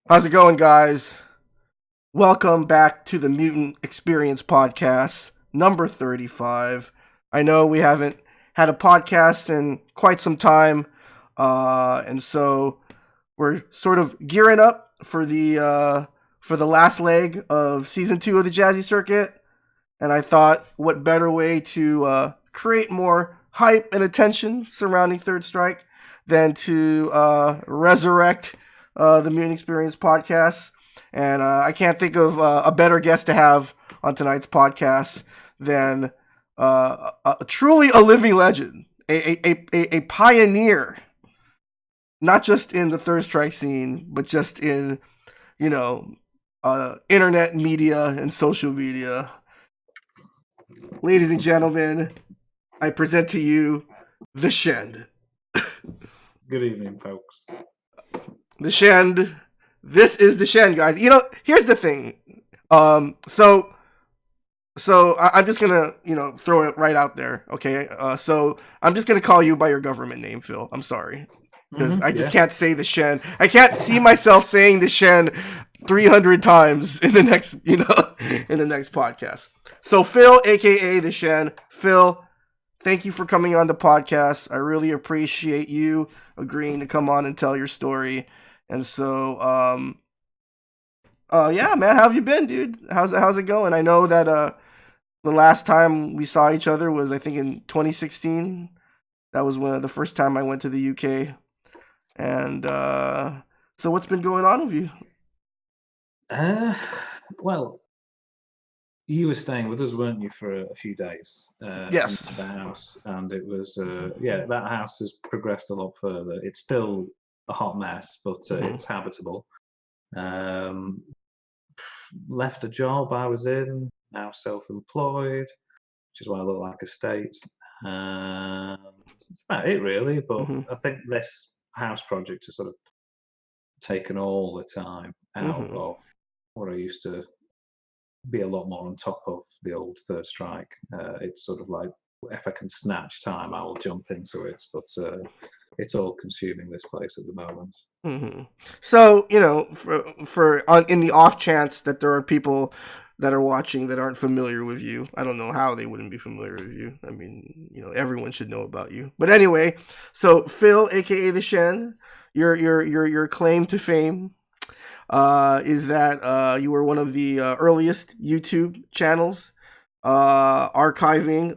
How's it going, guys? Welcome back to the Mutant XPerience podcast, number 35. I know we haven't had a podcast in quite some time, and so we're sort of gearing up for the last leg of season 2 of the Jazzy Circuit. And I thought, what better way to create more hype and attention surrounding Third Strike than to resurrect the Mutant XPerience podcast. And I can't think of a better guest to have on tonight's podcast than truly a living legend, a pioneer, not just in the Third Strike scene, but just in, you know, internet media and social media. Ladies and gentlemen, I present to you TheShend. Good evening, folks. TheShend. This is TheShend, guys. You know, here's the thing. So I'm just gonna, throw it right out there. Okay. So I'm just gonna call you by your government name, Phil. I'm sorry, because I just can't say TheShend. I can't see myself saying TheShend 300 times in the next, in the next podcast. So Phil, aka TheShend. Phil, thank you for coming on the podcast. I really appreciate you agreeing to come on and tell your story. And so, yeah, man, how have you been, dude? How's it going? I know that the last time we saw each other was, I think, in 2016. That was the first time I went to the UK. And so, what's been going on with you? Well, you were staying with us, weren't you, for a few days? Yes. In the house, and it was that house has progressed a lot further. It's still a hot mess, but it's habitable. Left a job I was in, now self-employed, which is why I look like a state. That's about it, really. But I think this house project has sort of taken all the time out of what I used to be a lot more on top of the old Third Strike. It's sort of like, if I can snatch time, I will jump into it. But it's all consuming this place at the moment. So, in the off chance that there are people that are watching that aren't familiar with you, I don't know how they wouldn't be familiar with you. I mean, everyone should know about you. But anyway, so Phil, aka TheShend, your claim to fame is that you were one of the earliest YouTube channels archiving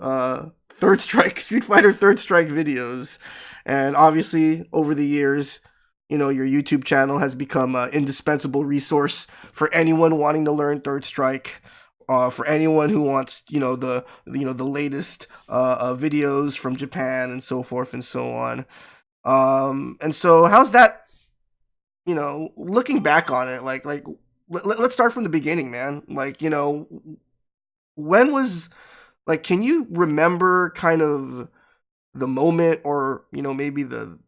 Third Strike, Street Fighter Third Strike videos. And obviously, over the years, your YouTube channel has become an indispensable resource for anyone wanting to learn Third Strike. For anyone who wants, the latest videos from Japan and so forth and so on. And so, how's that? Looking back on it, let's start from the beginning, man. When was, can you remember kind of the moment, or maybe the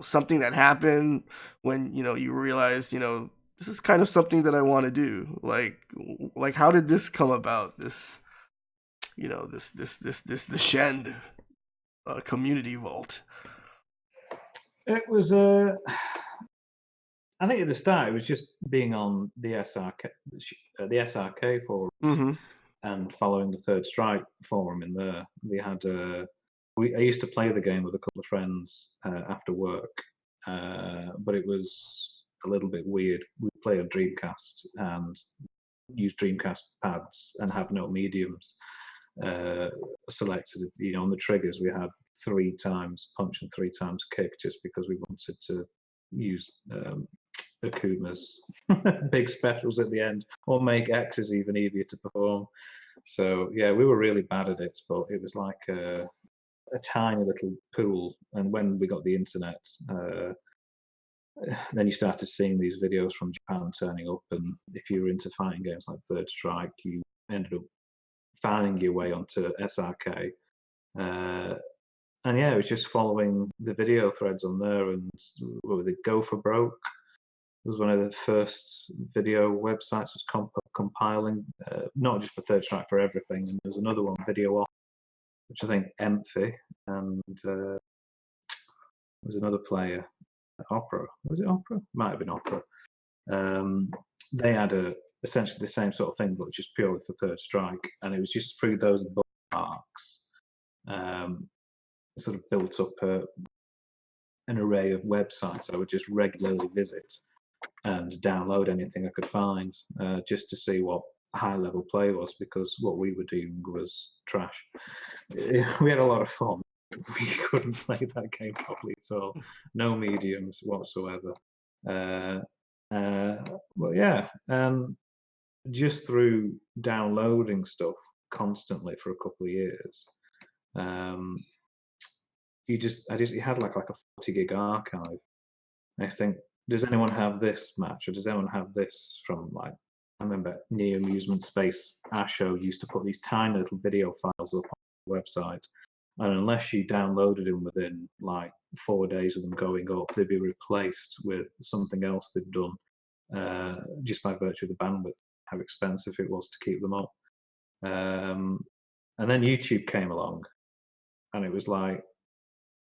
something that happened when you realized this is kind of something that I want to do? Like how did this come about, this this TheShend community vault? It was I think at the start it was just being on the SRK forum and following the Third Strike forum in there. We had I used to play the game with a couple of friends after work, but it was a little bit weird. We play on Dreamcast and use Dreamcast pads and have no mediums selected. On the triggers we had 3 times punch and 3 times kick, just because we wanted to use Akuma's big specials at the end, or make X's even easier to perform. So yeah, we were really bad at it, but it was like a tiny little pool. And when we got the internet, then you started seeing these videos from Japan turning up, and if you were into fighting games like Third Strike, you ended up finding your way onto SRK. And yeah, it was just following the video threads on there. And what was it, Go for Broke was one of the first video websites was compiling, not just for Third Strike, for everything. And there was another one, Video Off, which I think Emphy, and there was another player, Opera. Was it Opera? Might have been Opera. They had essentially the same sort of thing, but just purely for Third Strike, and it was just through those bookmarks, sort of built up an array of websites I would just regularly visit and download anything I could find, just to see what high level play was, because what we were doing was trash. We had a lot of fun. We couldn't play that game properly at all. No mediums whatsoever. But yeah, just through downloading stuff constantly for a couple of years, you had like a 40 gig archive. I think, does anyone have this match, or does anyone have this from, like, I remember Neo Amusement Space Asho used to put these tiny little video files up on the website, and unless you downloaded them within like 4 days of them going up, they'd be replaced with something else they'd done, just by virtue of the bandwidth, how expensive it was to keep them up. And then YouTube came along, and it was like,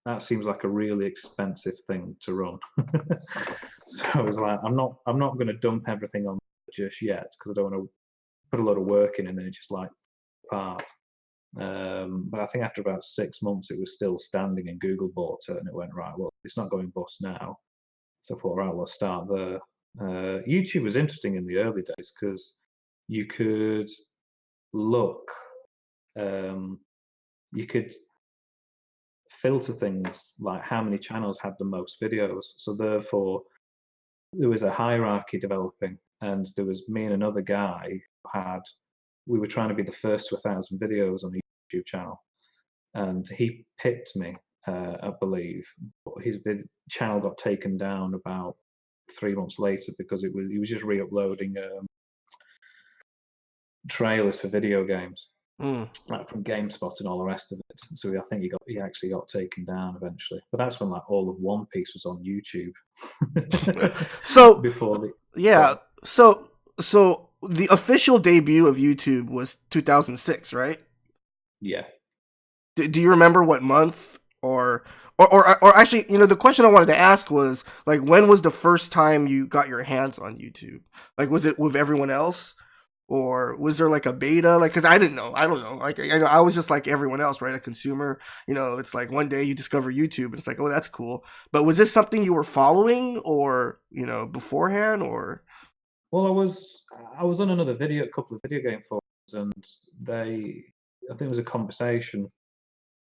that seems like a really expensive thing to run. So I was like, I'm not going to dump everything on just yet, because I don't want to put a lot of work in and then it just like apart. But I think after about 6 months, it was still standing, and Google bought it, and it went, right, well, it's not going bust now. So I thought, right, we'll start there. YouTube was interesting in the early days because you could look, you could filter things like how many channels had the most videos. So therefore, there was a hierarchy developing, and there was me and another guy we were trying to be the first to 1,000 videos on the YouTube channel, and he picked me, I believe. His channel got taken down about 3 months later because he was just re-uploading trailers for video games, like from GameSpot and all the rest of it. So I think he actually got taken down eventually. But that's when like all of One Piece was on YouTube. So before the yeah, so the official debut of YouTube was 2006, right? Yeah. Do you remember what month or actually, the question I wanted to ask was like, when was the first time you got your hands on YouTube? Like, was it with everyone else, or was there like a beta? Like, because I didn't know, I don't know. Like, I was just like everyone else, right? A consumer. It's like one day you discover YouTube, and it's like, oh, that's cool. But was this something you were following, or beforehand, or? Well, I was on a couple of video game forums, and I think there was a conversation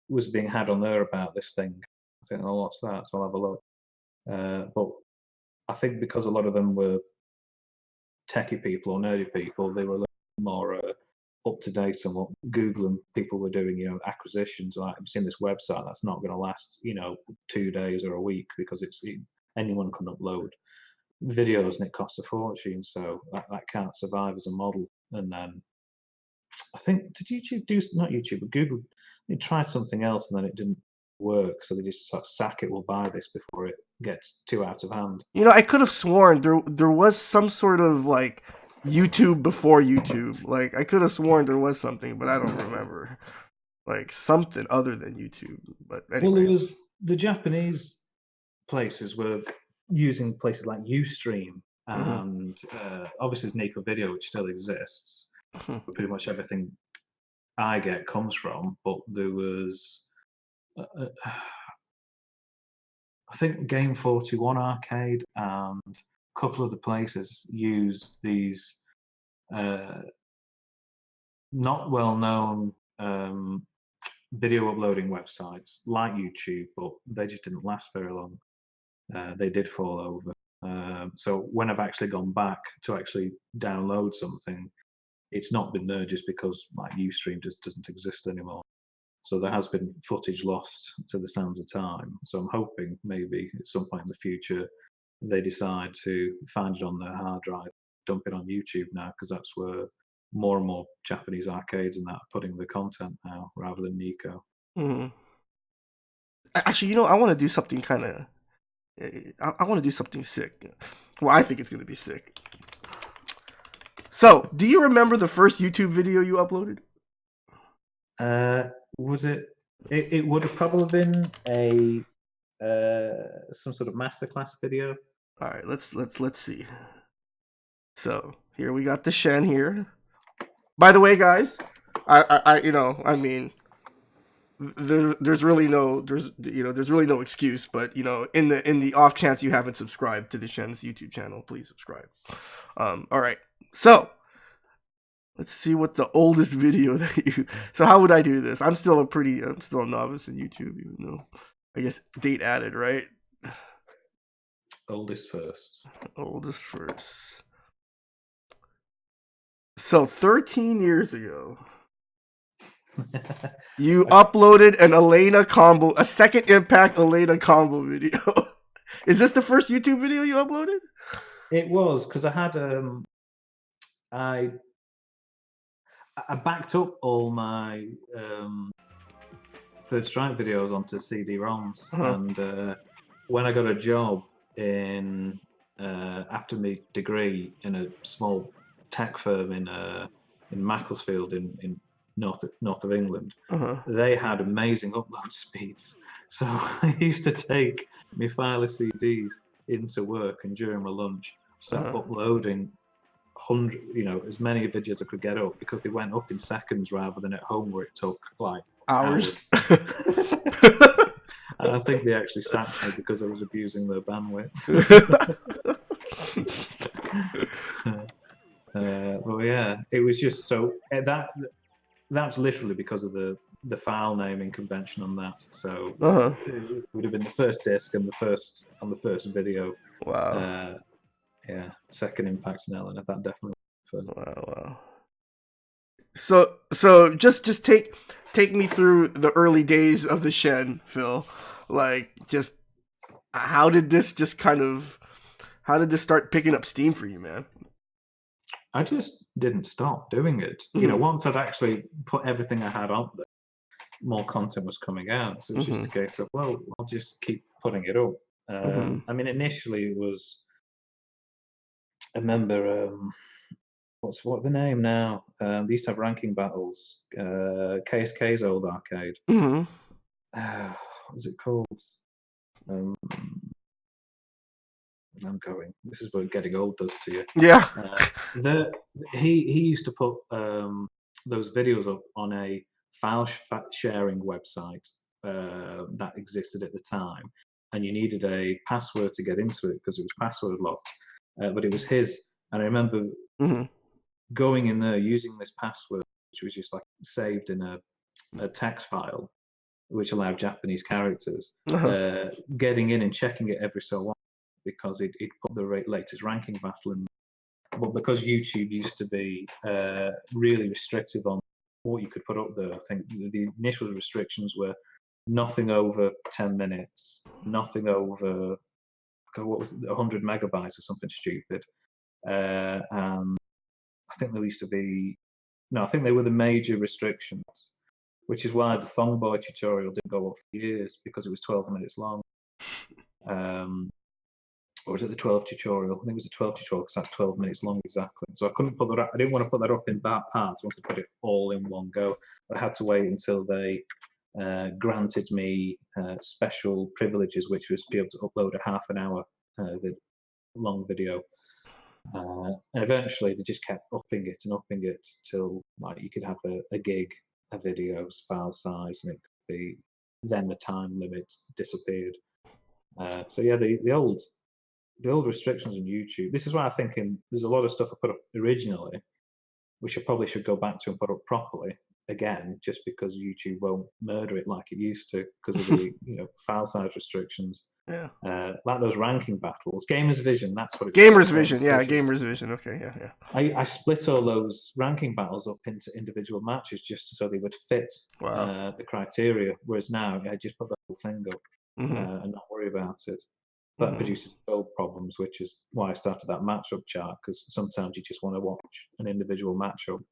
was being had on there about this thing. I think, oh, what's that? So I'll have a look. But I think because a lot of them were techie people or nerdy people, they were a little more up to date on what Google and people were doing. Acquisitions. Like, I've seen this website that's not going to last, 2 days or a week, because anyone can upload videos and it costs a fortune. So that can't survive as a model. And then I think, did YouTube not YouTube, but Google, they tried something else and then it didn't work. So they just sort of sack it, we'll buy this before it gets too out of hand. I could have sworn there was some sort of like YouTube before YouTube. Like, I could have sworn there was something, but I don't remember. Like, something other than YouTube. But Well, anyway. there was the Japanese places were using places like Ustream, and obviously there's Nico Video, which still exists. Pretty much everything I get comes from, but there was, I think, Game 41 Arcade and a couple of the places used these not well-known video uploading websites like YouTube, but they just didn't last very long. They did fall over. So when I've actually gone back to actually download something, it's not been there just because like Ustream just doesn't exist anymore. So there has been footage lost to the sands of time. So I'm hoping maybe at some point in the future they decide to find it on their hard drive, dump it on YouTube now, because that's where more and more Japanese arcades and that are putting the content now rather than Nico. Actually, I want to do something kind of. I want to do something sick. Well, I think it's gonna be sick. So, do you remember the first YouTube video you uploaded? Was it? It would have probably been a some sort of masterclass video. All right, let's see. So here we got TheShend here. By the way, guys, I mean, there's really no excuse, but in the off chance you haven't subscribed to TheShend's YouTube channel, please subscribe. All right, so let's see what the oldest video that you. So how would I do this? I'm still a novice in YouTube, even though I guess date added, right? Oldest first. Oldest first. So 13 years ago, you uploaded a second impact Elena combo video. Is this the first YouTube video you uploaded? It was because I had I backed up all my third strike videos onto CD-ROMs, and when I got a job in after my degree in a small tech firm in Macclesfield in north of England, they had amazing upload speeds. So I used to take my file of CDs into work, and during my lunch, start uploading as many videos as I could get up, because they went up in seconds rather than at home where it took like hours. And I think they actually sacked me because I was abusing their bandwidth. Well, yeah, it was just so that's literally because of the file naming convention on that. So it would have been the first disc and on the first video. Wow. Yeah, second impact in Eleanor, that definitely. Wow. So just take me through the early days of TheShend, Phil. Like, just how did this start picking up steam for you, man? I just didn't stop doing it. Once I'd actually put everything I had on there, more content was coming out. So it was just a case of, well, I'll just keep putting it up. I mean, initially it was, I remember, what's the name now? They used to have ranking battles. KSK's old arcade. What was it called? I'm going. This is what getting old does to you. Yeah. He used to put those videos up on a file sharing website that existed at the time, and you needed a password to get into it because it was password locked. But it was his, and I remember going in there using this password, which was just like saved in a text file, which allowed Japanese characters. Getting in and checking it every so often, because it put the latest ranking battle in. But because YouTube used to be really restrictive on what you could put up there, I think the initial restrictions were nothing over 10 minutes, nothing over, what was it, 100 megabytes or something stupid. And I think there used to be, no, I think they were the major restrictions, which is why the Thong Boy tutorial didn't go up for years, because it was 12 minutes long. Or was it the 12 tutorial? I think it was the 12 tutorial, because that's 12 minutes long exactly. So I couldn't put that up. I didn't want to put that up in parts. I wanted to put it all in one go. But I had to wait until they granted me special privileges, which was to be able to upload a half an hour long video. And eventually they just kept upping it till like you could have a gig of videos file size, and it could be, then the time limit disappeared. So yeah, the old restrictions on YouTube. This is why I'm thinking there's a lot of stuff I put up originally, which I probably should go back to and put up properly again, just because YouTube won't murder it like it used to because of the file size restrictions. Yeah. Like those ranking battles, Gamers Vision. That's what it was. Gamers Vision. Yeah, Gamers Vision. Okay, yeah. I split all those ranking battles up into individual matches just so they would fit the criteria. Whereas now I just put the whole thing up and not worry about it. That produces old problems, which is why I started that matchup chart, because sometimes you just want to watch an individual matchup.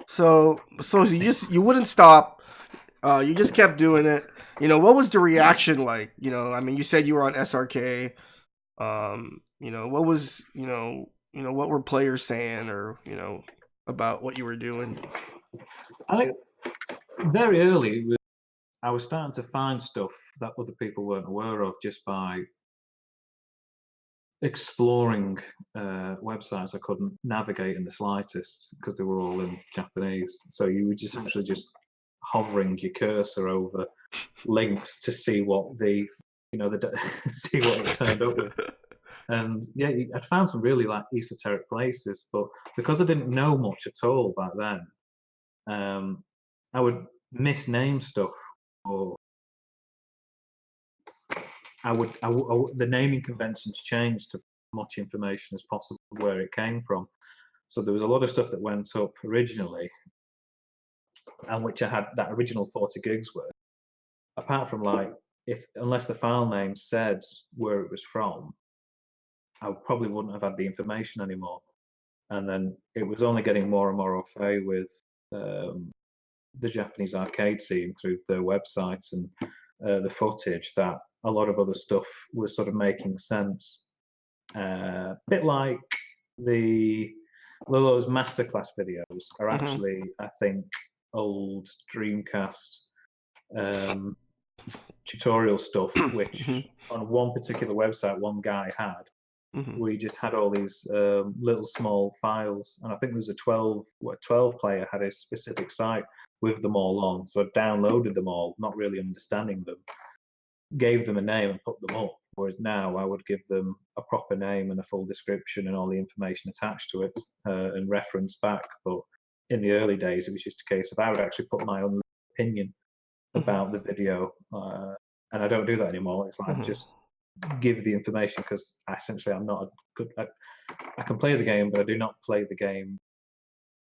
So you wouldn't stop. You just kept doing it. What was the reaction like? I mean, you said you were on SRK. What was what were players saying, or about what you were doing? I think very early I was starting to find stuff that other people weren't aware of just by exploring websites I couldn't navigate in the slightest because they were all in Japanese. So you were just actually just hovering your cursor over links to see what see what it turned up with. And yeah, I'd found some really like esoteric places, but because I didn't know much at all back then, I would misname stuff, or the naming conventions changed to much information as possible where it came from. So there was a lot of stuff that went up originally, and which I had that original 40 gigs worth. Apart from like, if unless the file name said where it was from, I probably wouldn't have had the information anymore. And then it was only getting more and more au fait with the Japanese arcade scene through their websites and the footage that a lot of other stuff was sort of making sense. A bit like the Lolo's masterclass videos are actually, I think, old Dreamcast tutorial stuff, which on one particular website one guy had. We just had all these little small files, and I think there was a 12 player had a specific site with them all on. So I downloaded them all, not really understanding them, gave them a name and put them up. Whereas now I would give them a proper name and a full description and all the information attached to it and reference back. But in the early days, it was just a case of I would actually put my own opinion about the video, and I don't do that anymore. It's like just give the information because essentially I'm not a good. I can play the game, but I do not play the game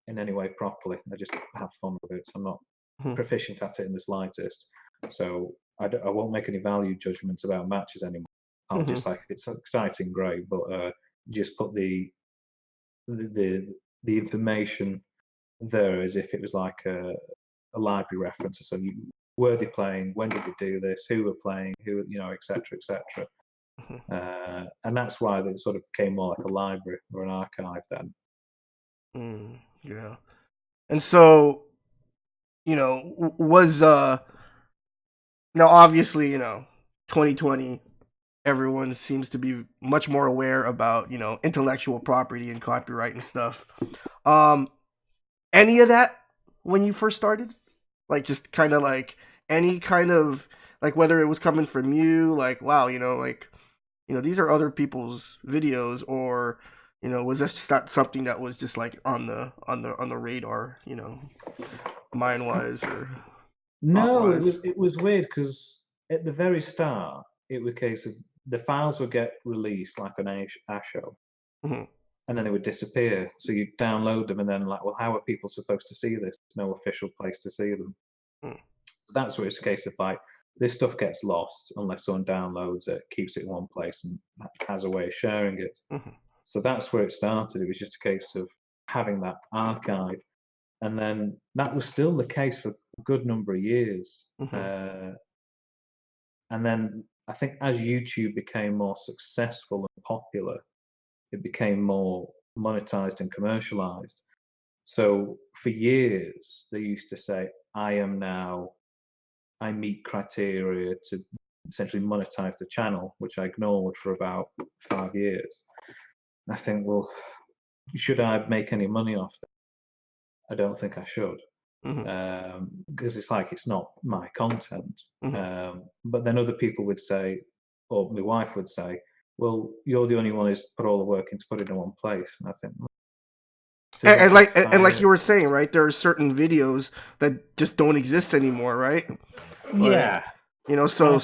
in any way properly. I just have fun with it. So I'm not proficient at it in the slightest. So I won't make any value judgments about matches anymore. I'll just like, if it's exciting, great, but just put the information there as if it was like a library reference. So were they playing? When did they do this? Who were playing? Who, etc., etc. And that's why it sort of became more like a library or an archive then. Yeah. And so, was now obviously, 2020, everyone seems to be much more aware about, intellectual property and copyright and stuff. Any of that when you first started? Like just kind of like any kind of like whether it was coming from you, like wow, like these are other people's videos, or was this just not something that was just like on the radar, mind wise or thought No, wise? it was weird because at the very start, it was a case of the files would get released like an ASHO, and then they would disappear. So you download them, and then like, well, how are people supposed to see this? There's no official place to see them. That's where it's a case of like, this stuff gets lost unless someone downloads it, keeps it in one place, and has a way of sharing it. So that's where it started. It was just a case of having that archive. And then that was still the case for a good number of years. And then I think as YouTube became more successful and popular, it became more monetized and commercialized. So for years, they used to say, I meet criteria to essentially monetize the channel, which I ignored for about 5 years. I think, well, should I make any money off that? I don't think I should, because it's like it's not my content. But then other people would say, or my wife would say, well, you're the only one who's put all the work in to put it in one place. And I think, and like you were saying, right, there are certain videos that just don't exist anymore, right? Yeah. Like, so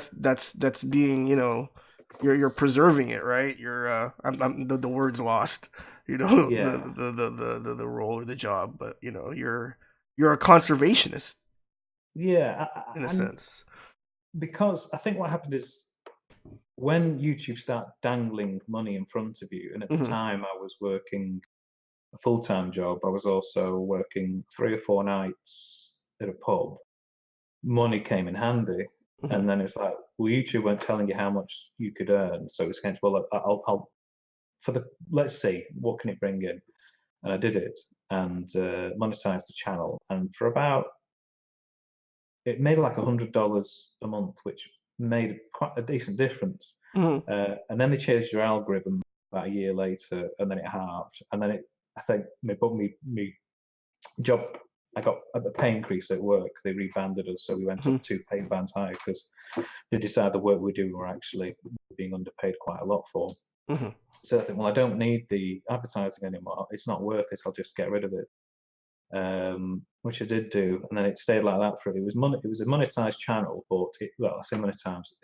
that's being, you're preserving it, right? You're I'm the word's lost, Yeah. the role or the job, but you're a conservationist. Yeah. In a sense. Because I think what happened is when YouTube started dangling money in front of you, and at the time I was working a full-time job, I was also working 3 or 4 nights at a pub. Money came in handy, and then it's like, well, YouTube weren't telling you how much you could earn, so it's kind of, well, I'll let's see what can it bring in, and I did it and monetized the channel, and for about it made like $100 a month, which made quite a decent difference. Mm-hmm. And then they changed your algorithm about a year later, and then it halved, and then I think me job. I got a pay increase at work. They rebanded us, so we went up 2 pay bands higher because they decided the work we're doing were actually being underpaid quite a lot for. Mm-hmm. So I think, well, I don't need the advertising anymore. It's not worth it. I'll just get rid of it. Which I did do, and then it stayed like that for it. It was a monetized channel, but I say monetized.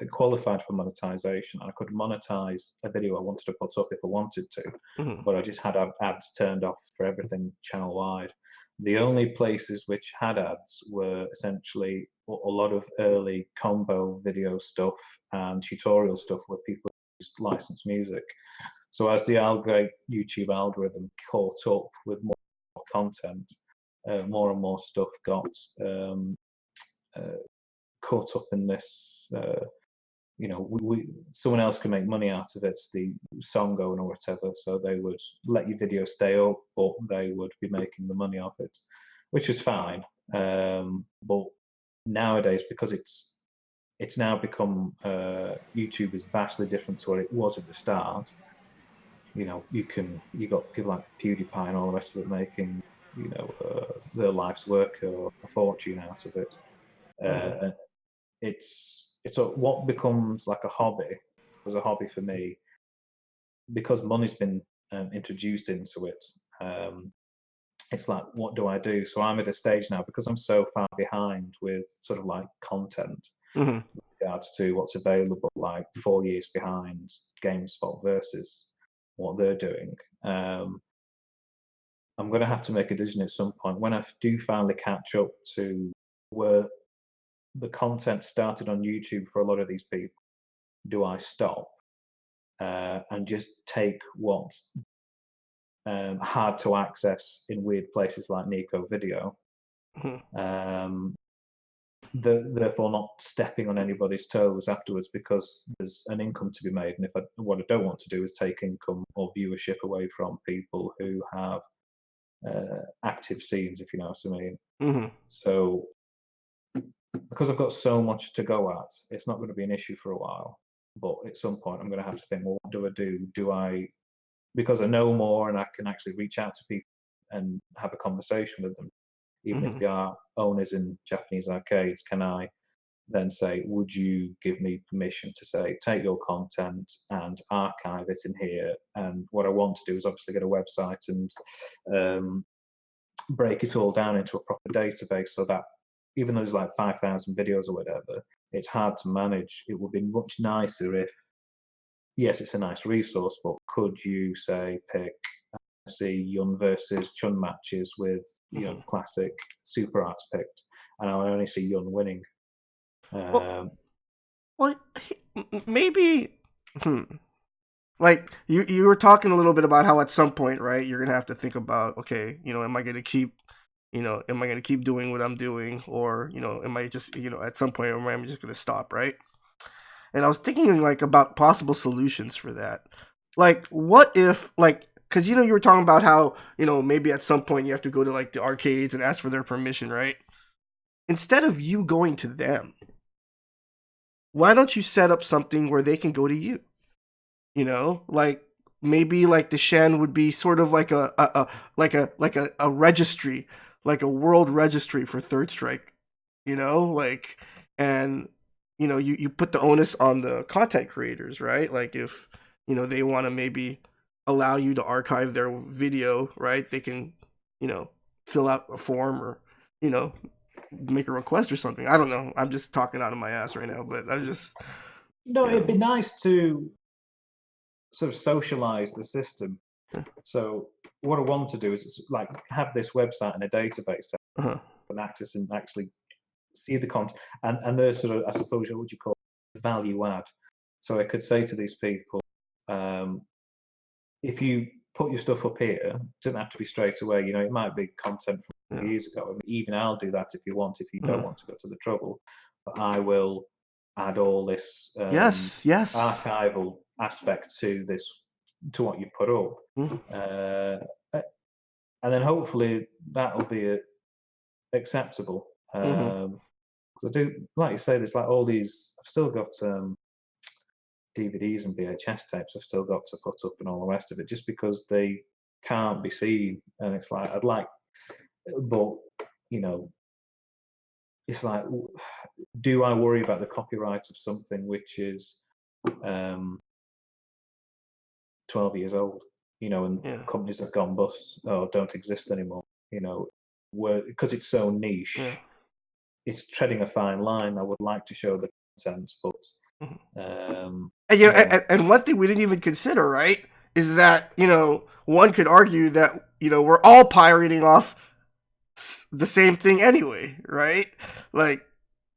It qualified for monetization. I could monetize a video I wanted to put up if I wanted to, Mm-hmm. but I just had ads turned off for everything channel wide. The only places which had ads were essentially a lot of early combo video stuff and tutorial stuff where people used licensed music. So as the YouTube algorithm caught up with more content, more and more stuff got uh, caught up in this. Someone else can make money out of it, the song owner or whatever. So they would let your video stay up, but they would be making the money off it, which is fine. But nowadays, because it's now become YouTube is vastly different to what it was at the start. You got people like PewDiePie and all the rest of it making their life's work or a fortune out of it. Uh, it's what becomes like a hobby was a hobby for me because money's been introduced into it. It's like, what do I do? So I'm at a stage now because I'm so far behind with sort of like content Mm-hmm. with regards to what's available, like 4 years behind GameSpot versus what they're doing. I'm going to have to make a decision at some point when I do finally catch up to where the content started on YouTube for a lot of these people. Do I stop and just take what's hard to access in weird places like Nico Video, Mm-hmm. therefore not stepping on anybody's toes afterwards because there's an income to be made. And what I don't want to do is take income or viewership away from people who have active scenes, if you know what I mean. Mm-hmm. So because I've got so much to go at, it's not going to be an issue for a while. But at some point, I'm going to have to think, well, what do I do? Do I, because I know more and I can actually reach out to people and have a conversation with them, even if Mm-hmm. they are owners in Japanese arcades, can I then say, would you give me permission to say, take your content and archive it in here? And what I want to do is obviously get a website and break it all down into a proper database so that even though there's like 5,000 videos or whatever, it's hard to manage. It would be much nicer if, yes, it's a nice resource, but could you say pick, see Yun versus Chun matches with Mm-hmm. classic super arts picked, and I only see Yun winning. Well, Um, well, maybe. Hmm. Like you were talking a little bit about how at some point, right, you're gonna have to think about, okay, am I gonna keep, am I gonna keep doing what I'm doing, or am I just, at some point, am I just gonna stop, right? And I was thinking like about possible solutions for that. Like, what if, like, because you were talking about how maybe at some point you have to go to like the arcades and ask for their permission, right? Instead of you going to them, why don't you set up something where they can go to you? Like maybe like TheShend would be sort of like a registry, like a world registry for Third Strike, like, and you put the onus on the content creators, right? Like if they want to maybe allow you to archive their video, right? They can fill out a form or you know make a request or something. I don't know. I'm just talking out of my ass right now, but I just no, you it'd be know nice to sort of socialize the system. So what I want to do is like have this website and a database that uh-huh. can access and actually see the content, and there's sort of, I suppose, what would you call it, value add. So I could say to these people, um, if you put your stuff up here, it doesn't have to be straight away. It might be content from Yeah. years ago. Even I'll do that if you want, if you don't Uh-huh. want to go to the trouble. But I will add all this Yes, yes. archival aspect to what you've put up, Mhm. uh, and then hopefully that'll be acceptable. Mhm. Because I do, like you say, there's like all these. I've still got DVDs and VHS tapes. I've still got to put up and all the rest of it, just because they can't be seen. And it's like I'd like, but you know, it's like, do I worry about the copyright of something which is 12 years old? You know, and Yeah. companies have gone bust or don't exist anymore. You know, because it's so Yeah. niche, it's treading a fine line. I would like to show the content, but And, yeah, and one thing we didn't even consider, right, is that, one could argue that, we're all pirating off the same thing anyway, right? Like,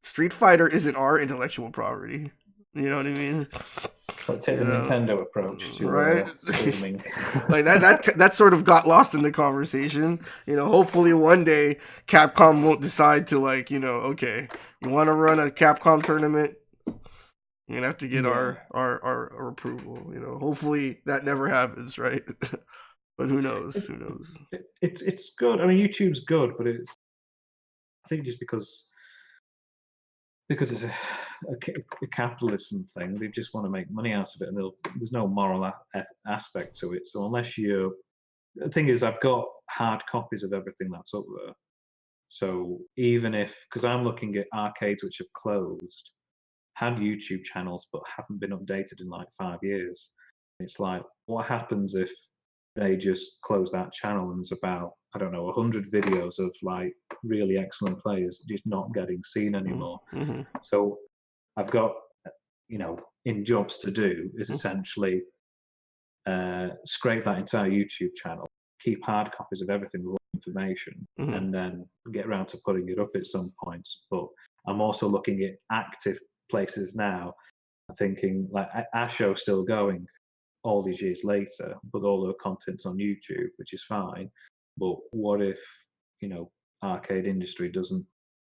Street Fighter isn't our intellectual property. You know what I mean? but take the Nintendo approach to Right? streaming. Like that sort of got lost in the conversation. Hopefully one day Capcom won't decide to, like, okay, you want to run a Capcom tournament, you're gonna have to get Yeah. our approval. Hopefully that never happens, right? But who knows? Who knows? It's good. I mean, YouTube's good, but I think just because it's a capitalism thing, they just want to make money out of it, and there's no moral aspect to it. So unless you, the thing is, I've got hard copies of everything that's up there. So even if, because I'm looking at arcades which have closed, had YouTube channels but haven't been updated in like 5 years. It's like, what happens if they just close that channel and there's about, I don't know, 100 videos of like really excellent players just not getting seen anymore? Mm-hmm. So I've got, in jobs to do is essentially scrape that entire YouTube channel, keep hard copies of everything with all information, Mm-hmm. and then get around to putting it up at some point. But I'm also looking at active places now, thinking like our show's still going all these years later, but all the content's on YouTube, which is fine. But what if, arcade industry doesn't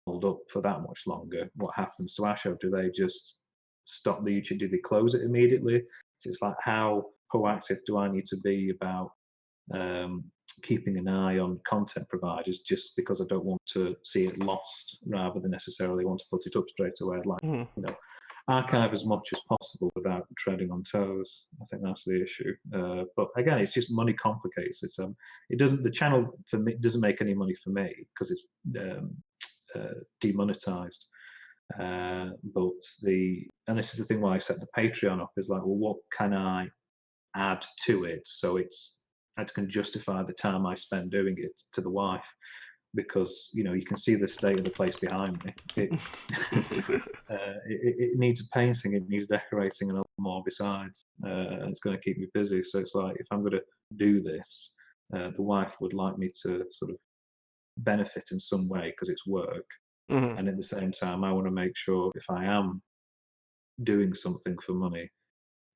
hold up for that much longer? What happens to our show? Do they just stop the YouTube? Do they close it immediately? So it's like, how proactive do I need to be about keeping an eye on content providers, just because I don't want to see it lost, rather than necessarily want to put it up straight away? I'd like, archive as much as possible without treading on toes. I think that's the issue. But again, it's just money complicates it. It doesn't. The channel for me doesn't make any money for me because it's demonetized. But and this is the thing why I set the Patreon up, is like, well, what can I add to it so I can justify the time I spend doing it to the wife, because you can see the state of the place behind me. It needs painting, it needs decorating, and a lot more besides. And it's going to keep me busy. So it's like, if I'm going to do this, the wife would like me to sort of benefit in some way because it's work. Mm-hmm. And at the same time, I want to make sure if I am doing something for money,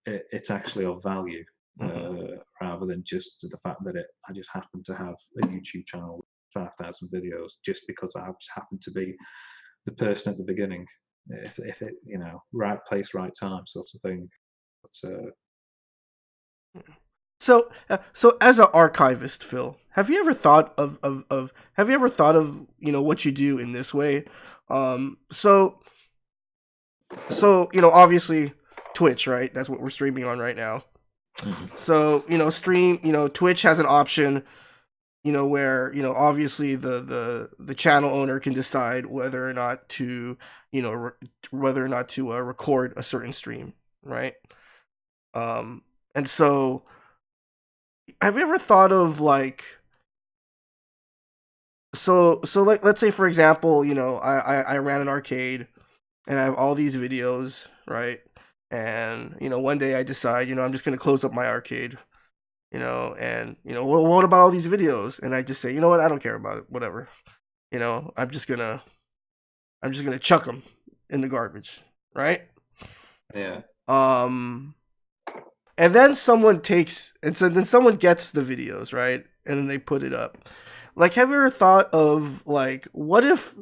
it's actually of value, rather than just the fact that I just happen to have a YouTube channel with 5,000 videos just because I just happen to be the person at the beginning. If it, right place, right time sort of thing. But So as an archivist, Phil, have you ever thought of have you ever thought of what you do in this way? So obviously Twitch, right? That's what we're streaming on right now. So Twitch has an option, where obviously the channel owner can decide whether or not to record a certain stream, right? And so, have you ever thought of like, like, let's say for example, I ran an arcade and I have all these videos, right? And one day I decide, I'm just gonna close up my arcade, and well, what about all these videos? And I just say, you know what, I don't care about it, whatever. I'm just gonna chuck them in the garbage, right? yeah, And then someone takes, and so then someone gets the videos, right? And then they put it up. Like, have you ever thought of like, what if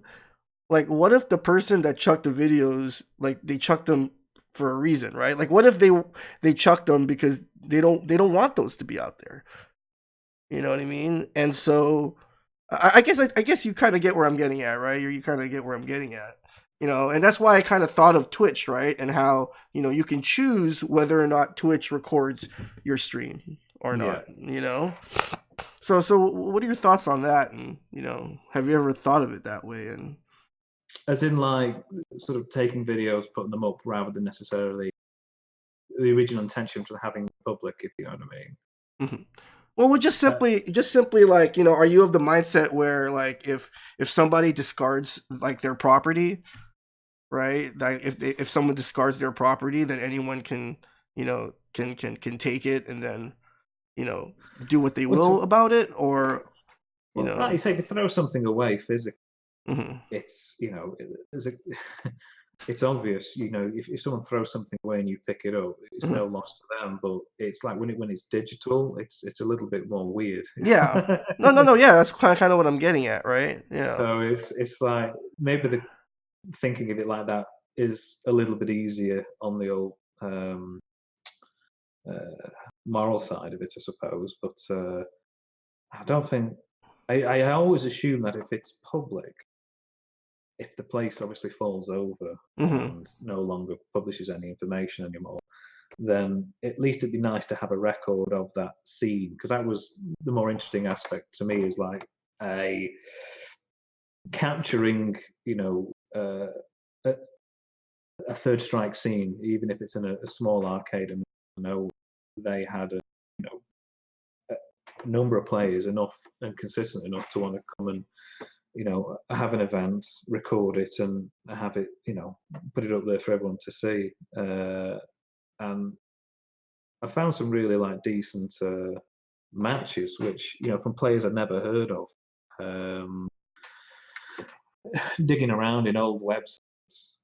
the person that chucked the videos, like, they chucked them for a reason, right? Like, what if they chucked them because they don't want those to be out there? You know what I mean? And so, I guess you kind of get where I'm getting at, right? Or you kind of get where I'm getting at. And that's why I kind of thought of Twitch, right? And how, you can choose whether or not Twitch records your stream or Yeah. not. So what are your thoughts on that? And, have you ever thought of it that way? And As in, like, sort of taking videos, putting them up rather than necessarily the original intention for having public, if you know what I mean. Mhm. Well, we just simply like, are you of the mindset where like if somebody discards like their property, right? Like if someone discards their property, then anyone can, can take it and then, do what they Well, will about it, or, you like know. you say, if you throw something away physically, Mhm. it's there's a it's obvious. If someone throws something away and you pick it up, it's Mhm. no loss to them. But it's like when it's digital, it's a little bit more weird. Yeah. No. Yeah, that's kind of what I'm getting at, right? Yeah. So it's like maybe the thinking of it like that is a little bit easier on the old uh, moral side of it, I suppose. But I don't think I always assume that if it's public, if the place obviously falls over Mhm. and no longer publishes any information anymore, then at least it'd be nice to have a record of that scene, because that was the more interesting aspect to me, is like a capturing, a, a third strike scene, even if it's in a small arcade, and they had you know a number of players enough and consistent enough to want to come and have an event, record it, and have it, put it up there for everyone to see. And I found some really like decent matches, which from players I'd never heard of. Um, Digging around in old websites.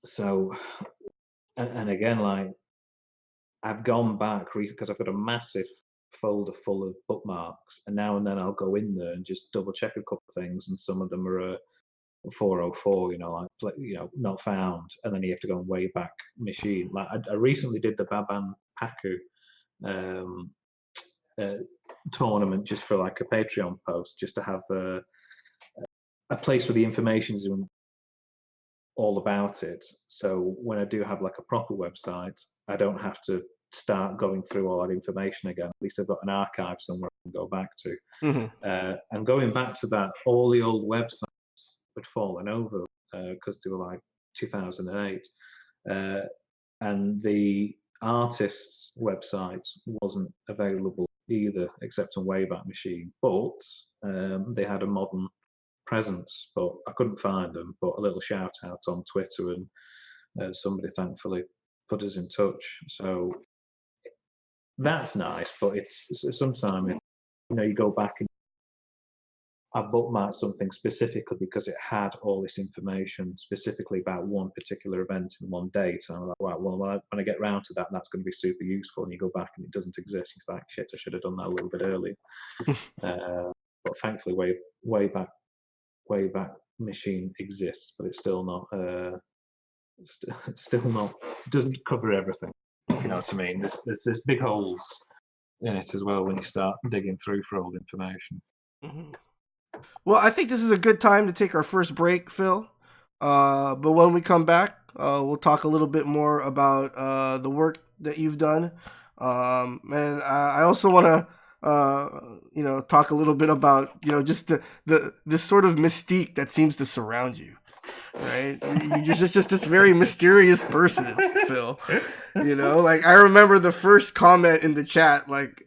So, and again, like I've gone back because I've got a massive folder full of bookmarks, and now and then I'll go in there and just double check a couple of things, and some of them are 404, like not found, and then you have to go on way back machine. Like I recently did the Baban Paku um, uh, tournament just for like a Patreon post, just to have a place where the information's all about it. So when I do have like a proper website, I don't have to start going through all that information again. At least I've got an archive somewhere I can go back to. Mhm. And going back to that, all the old websites had fallen over because they were like 2008. And the artist's website wasn't available either, except on Wayback Machine. But they had a modern presence, but I couldn't find them. But a little shout out on Twitter, and somebody thankfully put us in touch. So that's nice. But it's sometimes you go back and I bookmarked something specifically because it had all this information specifically about one particular event in one date. And I'm like, right, well, when I get round to that, that's going to be super useful. And you go back and it doesn't exist. You think, shit, I should have done that a little bit earlier. But thankfully, way back machine exists, but it's still not, still not, doesn't cover everything. If you know what I mean. There's big holes in it as well when you start digging through for old information. Mhm. Well, I think this is a good time to take our first break, Phil. But when we come back, we'll talk a little bit more about the work that you've done. And I also want to, talk a little bit about, just the this sort of mystique that seems to surround you, right? You're just this very mysterious person, Phil. Like I remember the first comment in the chat, like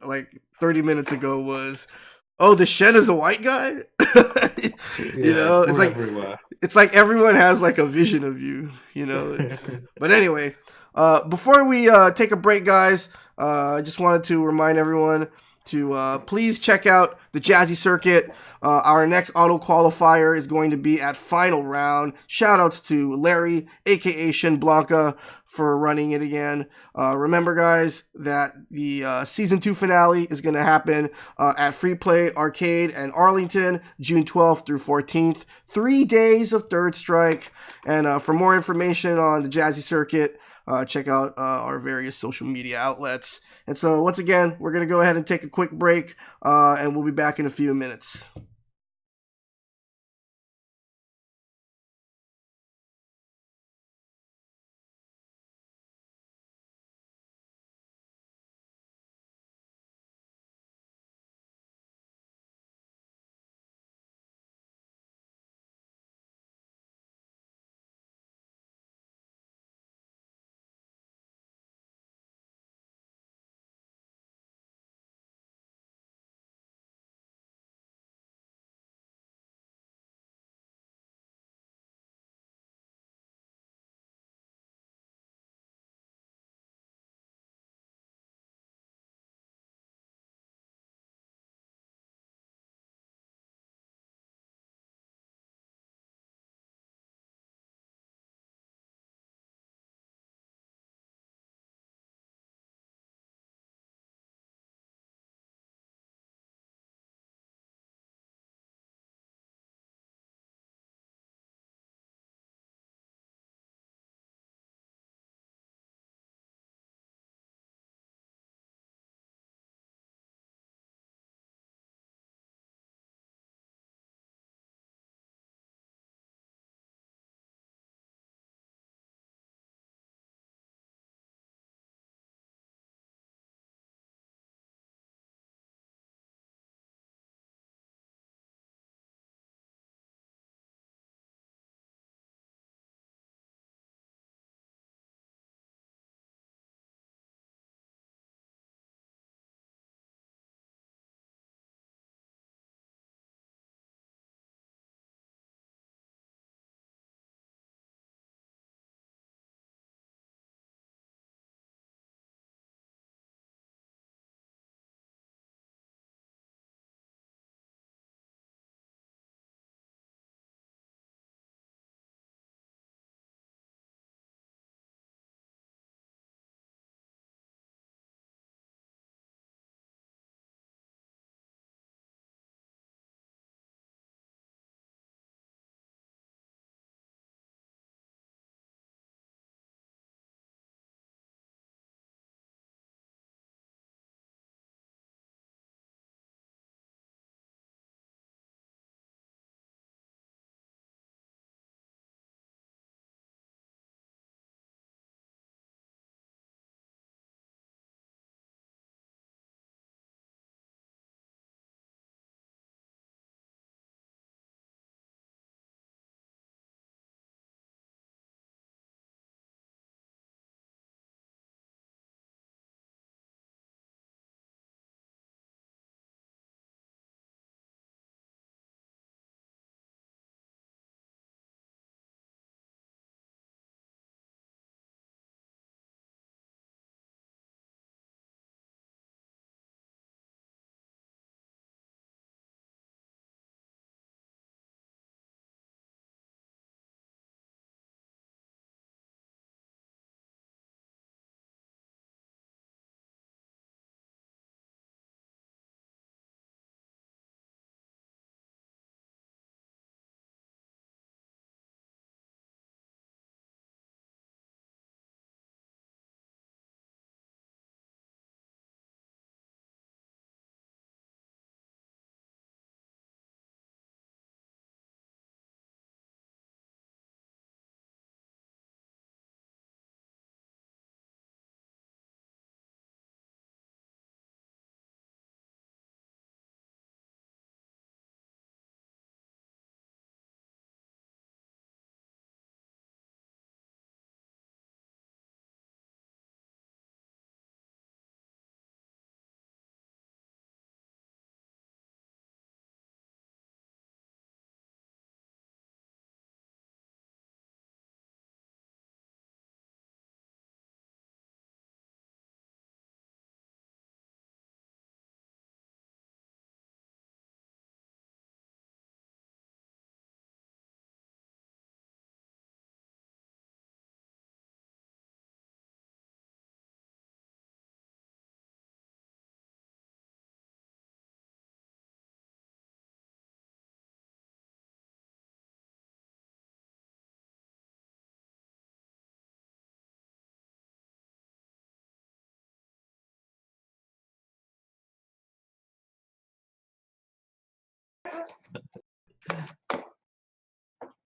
30 minutes ago was, "Oh, TheShend is a white guy." Yeah, It's we're like everywhere. everyone has like a vision of you. It's but anyway. Before we take a break, guys, I just wanted to remind everyone to please check out the Jazzy Circuit. Our next auto qualifier is going to be at Final Round. Shoutouts to Larry, aka Shin Blanca, for running it again. Remember, guys, that the season 2 finale is going to happen at Free Play Arcade and Arlington, June 12th through 14th. 3 days of Third Strike. And for more information on the Jazzy Circuit, check out our various social media outlets. And so, once again, we're going to go ahead and take a quick break, and we'll be back in a few minutes.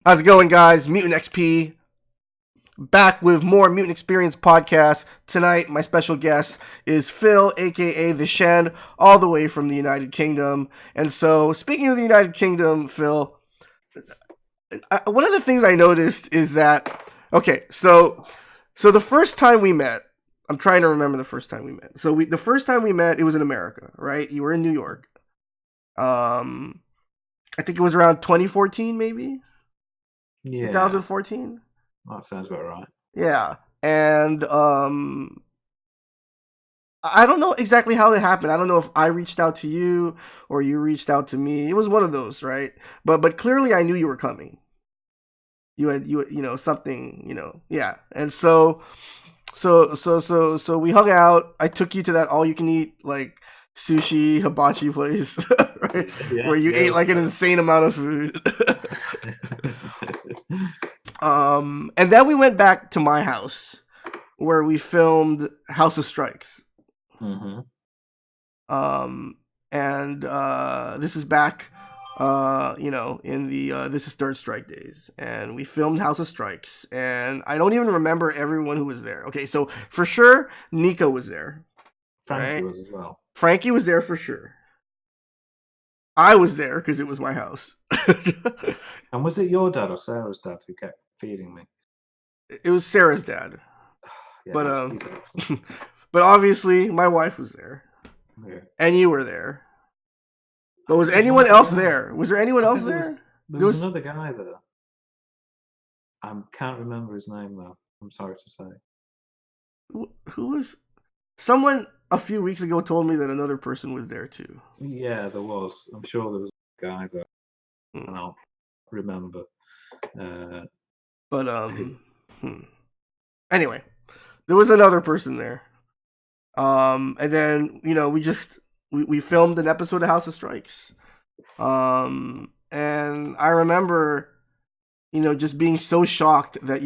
How's it going, guys? Mutant XP back with more Mutant XPerience podcast. Tonight, my special guest is Phil, aka TheShend, all the way from the United Kingdom. And so, speaking of the United Kingdom, Phil, one of the things I noticed is that, okay, so the first time we met, I'm trying to remember the first time we met. So the first time we met, it was in America, right? You were in New York. I think it was around 2014, maybe Yeah, 2014. that sounds about right. Yeah, and I don't know exactly how it happened. I don't know if I reached out to you or you reached out to me. It was one of those, right? But clearly I knew you were coming. You know something, yeah. And so we hung out. I took you to that all you can eat like sushi hibachi place, right? Yeah, Where you yeah, ate like an insane amount of food. And then we went back to my house where we filmed House of Strikes. Mm-hmm. And this is back, in the This is Third Strike days, and we filmed House of Strikes, and I don't even remember everyone who was there. Okay, so for sure, Nico was there. Frankie right? was as well. Frankie was there for sure. I was there because it was my house. And was it your dad or Sarah's dad who kept feeding me? It was Sarah's dad, Yeah, but he's excellent. but obviously my wife was there, Yeah. and you were there. But was There was anyone one else guy. there? Was there anyone I else think there? there was another guy there. I can't remember his name though. I'm sorry to say. Who was? Someone a few weeks ago told me that another person was there too. Yeah, there was. I'm sure there was a guy there. Hmm. I don't remember. But anyway, there was another person there. And then we filmed an episode of House of Strikes. And I remember, just being so shocked that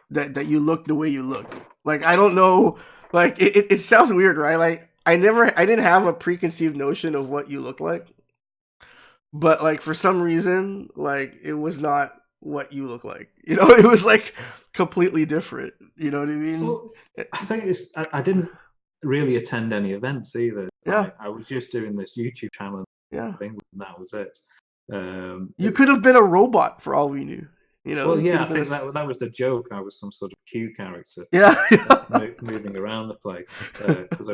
that you looked the way you looked. Like, I don't know, like it sounds weird, right? Like I didn't have a preconceived notion of what you look like. But like for some reason, like it was not what you look like. It was like completely different. You know what I mean? Well, I think I didn't really attend any events either. Yeah. I was just doing this YouTube channel Yeah. thing, and that was it. You could have been a robot for all we knew. Well, yeah, I think that was the joke. I was some sort of Q character. Yeah. Moving around the place. Because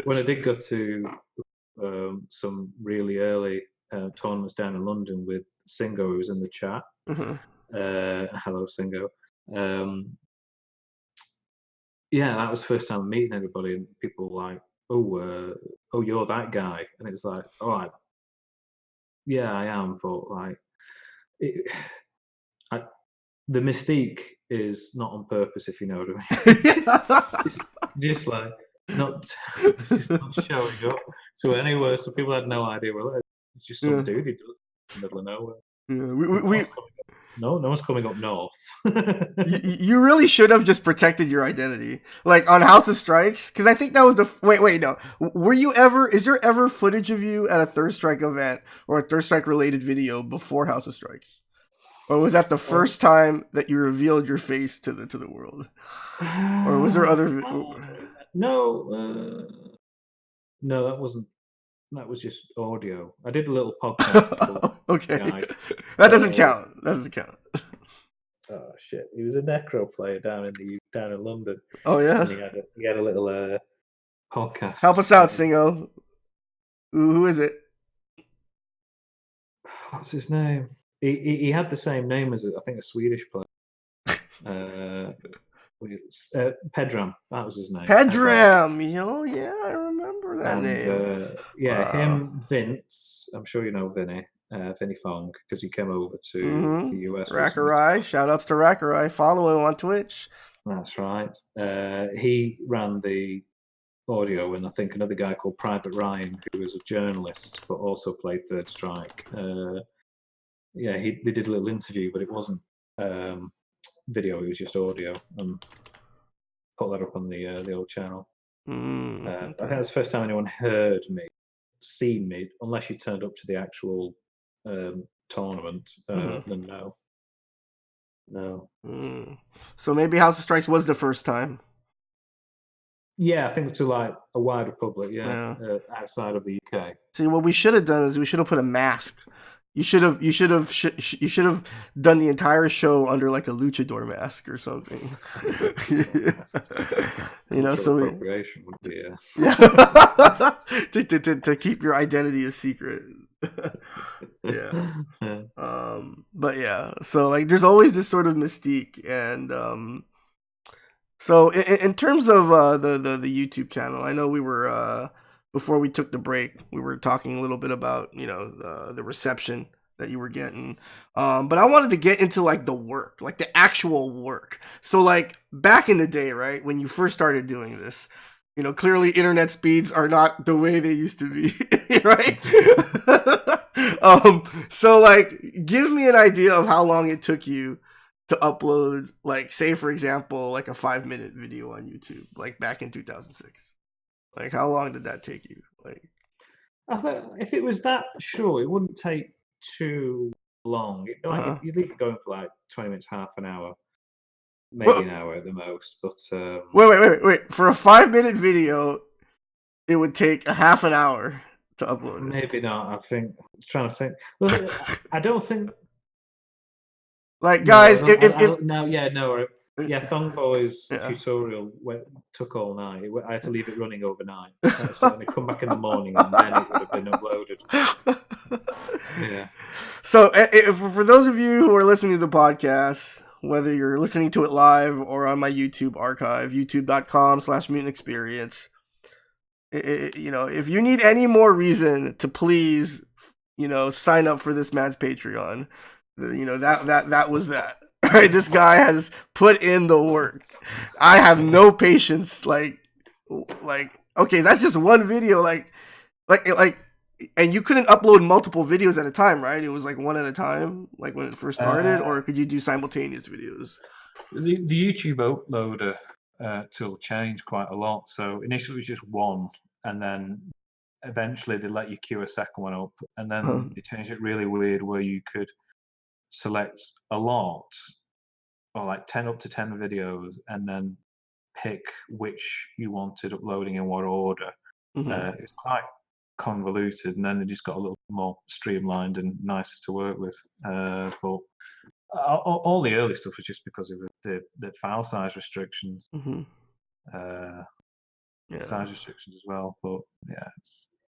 when I did go to some really early tournaments down in London with Singo, who was in the chat. Hello, Singo. Yeah, that was the first time meeting everybody, and people were like, "Oh, you're that guy," and it was like, "All right, yeah, I am," but like, the mystique is not on purpose, if you know what I mean. just like not showing up to anywhere, so people had no idea. Well, it's just some dude who does it in the middle of nowhere. Yeah, no one's coming up north. You really should have just protected your identity, like on House of Strikes, because I think that was the wait no. Is there ever footage of you at a Third Strike event or a Third Strike related video before House of Strikes? Or was that the first time that you revealed your face to the world? Or was there other? No, that wasn't. That was just audio. I did a little podcast. Okay, that doesn't count. That doesn't count. Oh shit! He was a necro player down in London. Oh yeah. And he had a little podcast. Help us out, Singo. Who is it? What's his name? He had the same name as I think a Swedish player. Pedram, that was his name. Pedram, yeah, I remember that name. Yeah, him, Vince. I'm sure you know Vinny Fong, because he came over to the US. Rackerai, shout outs to Rackerai. Follow him on Twitch. That's right. He ran the audio, and I think another guy called Private Ryan, who was a journalist but also played Third Strike. Yeah, they did a little interview, but it wasn't video; it was just audio. Put that up on the old channel. Okay. I think that's the first time anyone heard me, seen me, unless you turned up to the actual tournament, Mm-hmm. then no. No. Mm. So maybe House of Strikes was the first time. Yeah, I think to like a wider public, yeah, Yeah. outside of the UK. See, what we should have done is we should have put a mask. You should have done the entire show under like a luchador mask or something. Well, You know, cultural so we, appropriation would be. yeah, to keep your identity a secret. Yeah. Yeah. But yeah, so like there's always this sort of mystique, and so in terms of the YouTube channel, I know we were before we took the break, we were talking a little bit about the reception that you were getting, but I wanted to get into like the work, like the actual work. So like back in the day, right, when you first started doing this, clearly internet speeds are not the way they used to be, right? So like, give me an idea of how long it took you to upload, like, say for example, like a 5-minute video on YouTube, like back in 2006. Like, how long did that take you? Like, I think if it was that short, it wouldn't take too long. Like uh, you'd leave it going for like 20 minutes, half an hour, maybe wait, an hour at the most. But wait. For a 5-minute video, it would take a half an hour to upload it. maybe not. I think I'm trying to think. Well, I don't think. Like, No, I guys, don't. if No, yeah, no. Yeah, Thong Boy's yeah. tutorial took all night. I had to leave it running overnight. So when I come back in the morning, and then it would have been uploaded. Yeah. So, for those of you who are listening to the podcast, whether you're listening to it live or on my YouTube archive, youtube.com/mutant experience, if you need any more reason to please, sign up for this man's Patreon, that was that. Right, this guy has put in the work. I have no patience. Like, okay, that's just one video. Like, and you couldn't upload multiple videos at a time, right? It was like one at a time, like when it first started, Uh, or could you do simultaneous videos? the YouTube uploader tool changed quite a lot. So initially it was just one, and then eventually they let you queue a second one up, and then they changed it really weird where you could select a lot or like 10 up to 10 videos and then pick which you wanted uploading in what order. Mm-hmm. It was quite convoluted, and then they just got a little more streamlined and nicer to work with. But all the early stuff was just because of the file size restrictions, Mm-hmm. uh, Yeah. size restrictions as well. But yeah,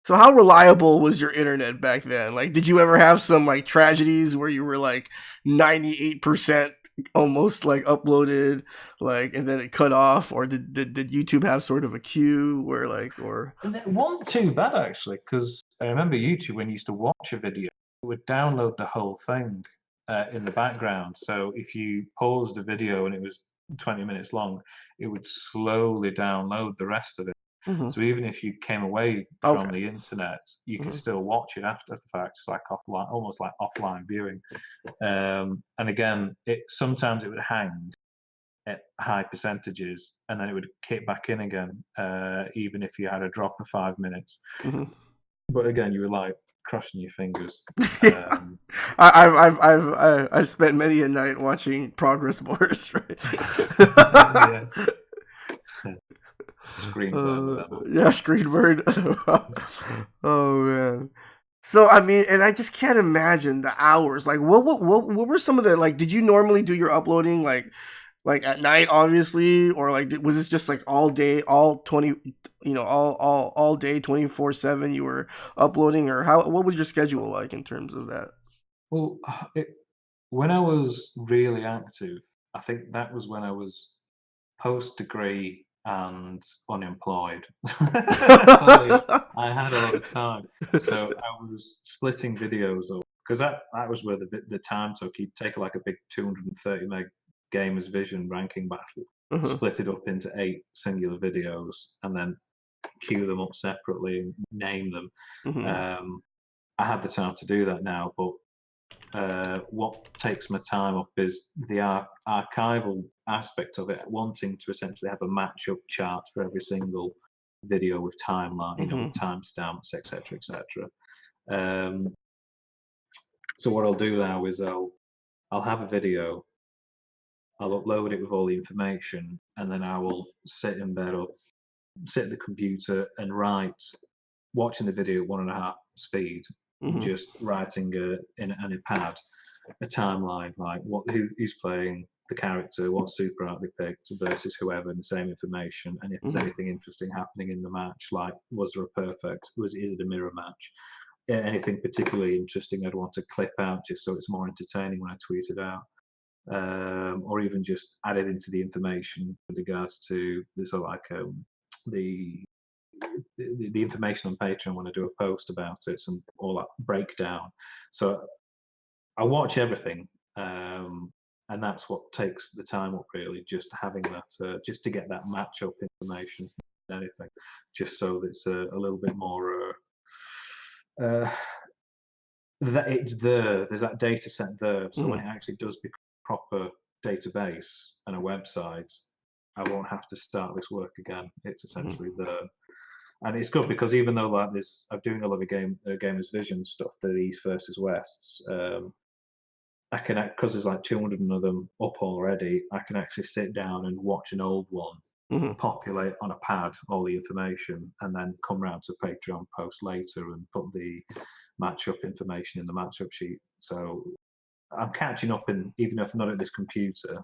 So how reliable was your internet back then? Like, did you ever have some like tragedies where you were like 98% almost like uploaded, like, and then it cut off, or did YouTube have sort of a queue where like, or and it wasn't too bad actually, because I remember YouTube when you used to watch a video, it would download the whole thing in the background. So if you paused the video and it was 20 minutes long, it would slowly download the rest of it. mm-hmm. So even if you came away from Okay. the internet, you could Mm-hmm. still watch it after the fact. It's like offline, almost like offline viewing. And again, sometimes it would hang at high percentages, and then it would kick back in again, even if you had a drop of 5 minutes. Mm-hmm. But again, you were like crossing your fingers. Yeah. I've spent many a night watching progress bars, right? Yeah, screen burn with them. Yeah, screen bird. Oh man. So I mean, and I just can't imagine the hours. Like, what were some of the like? Did you normally do your uploading like at night, obviously, or like was this just like all day, all 20, all day, 24/7? You were uploading, or how? What was your schedule like in terms of that? Well, when I was really active, I think that was when I was post degree and unemployed. So I had a lot of time. So I was splitting videos up because that was where the time took. You'd take like a big 230 meg Gamers Vision ranking battle, Uh-huh. split it up into 8 singular videos, and then queue them up separately and name them. Mhm. I had the time to do that now, but what takes my time up is the archival aspect of it, wanting to essentially have a match-up chart for every single video with timeline, with Mhm. timestamps, etc., etc. Um, So what I'll do now is I'll have a video, I'll upload it with all the information, and then I will sit in bed or sit at the computer and write, watching the video at 1.5 speed, Mm-hmm. just writing in a pad a timeline, like who's playing the character, what super art they picked versus whoever, and the same information. And if there's Mm-hmm. anything interesting happening in the match, like was there a perfect, is it a mirror match? Anything particularly interesting I'd want to clip out just so it's more entertaining when I tweet it out. Or even just add it into the information with regards to the sort of like the, the information on Patreon when I do a post about it and all that breakdown. So I watch everything, and that's what takes the time up really. Just having that, just to get that matchup information, anything, just so that it's a little bit more. Uh, that it's there. There's that data set there. So when Mm-hmm. it actually does become a proper database and a website, I won't have to start this work again. It's essentially there. And it's good because even though like this, I'm doing a lot of gamers vision stuff, the East versus Wests. I can, because there's like 200 of them up already. I can actually sit down and watch an old one, Mm-hmm. populate on a pad all the information, and then come round to Patreon post later and put the matchup information in the matchup sheet. So I'm catching up, in even if I'm not at this computer.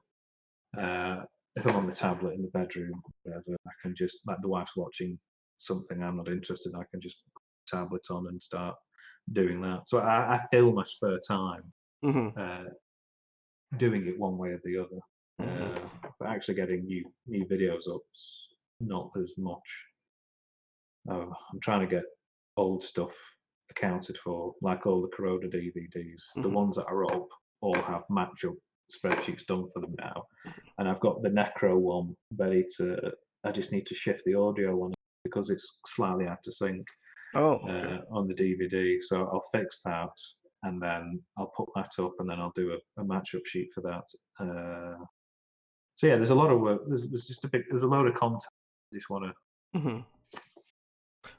Uh, if I'm on the tablet in the bedroom, whatever, I can just, like the wife's watching something I'm not interested in, I can just put the tablet on and start doing that. So I fill my spare time Mm-hmm. uh, doing it one way or the other. Mm-hmm. But actually getting new videos up's not as much. I'm trying to get old stuff accounted for, like all the Corona DVDs. The Mm-hmm. ones that are up all have matchup spreadsheets done for them now, and I've got the Necro one ready to. I just need to shift the audio on it because it's slightly out of sync Oh, okay. on the DVD. So I'll fix that, and then I'll put that up, and then I'll do a matchup sheet for that. So yeah, there's a lot of work. There's just a bit. There's a load of content. I just want to Mm-hmm.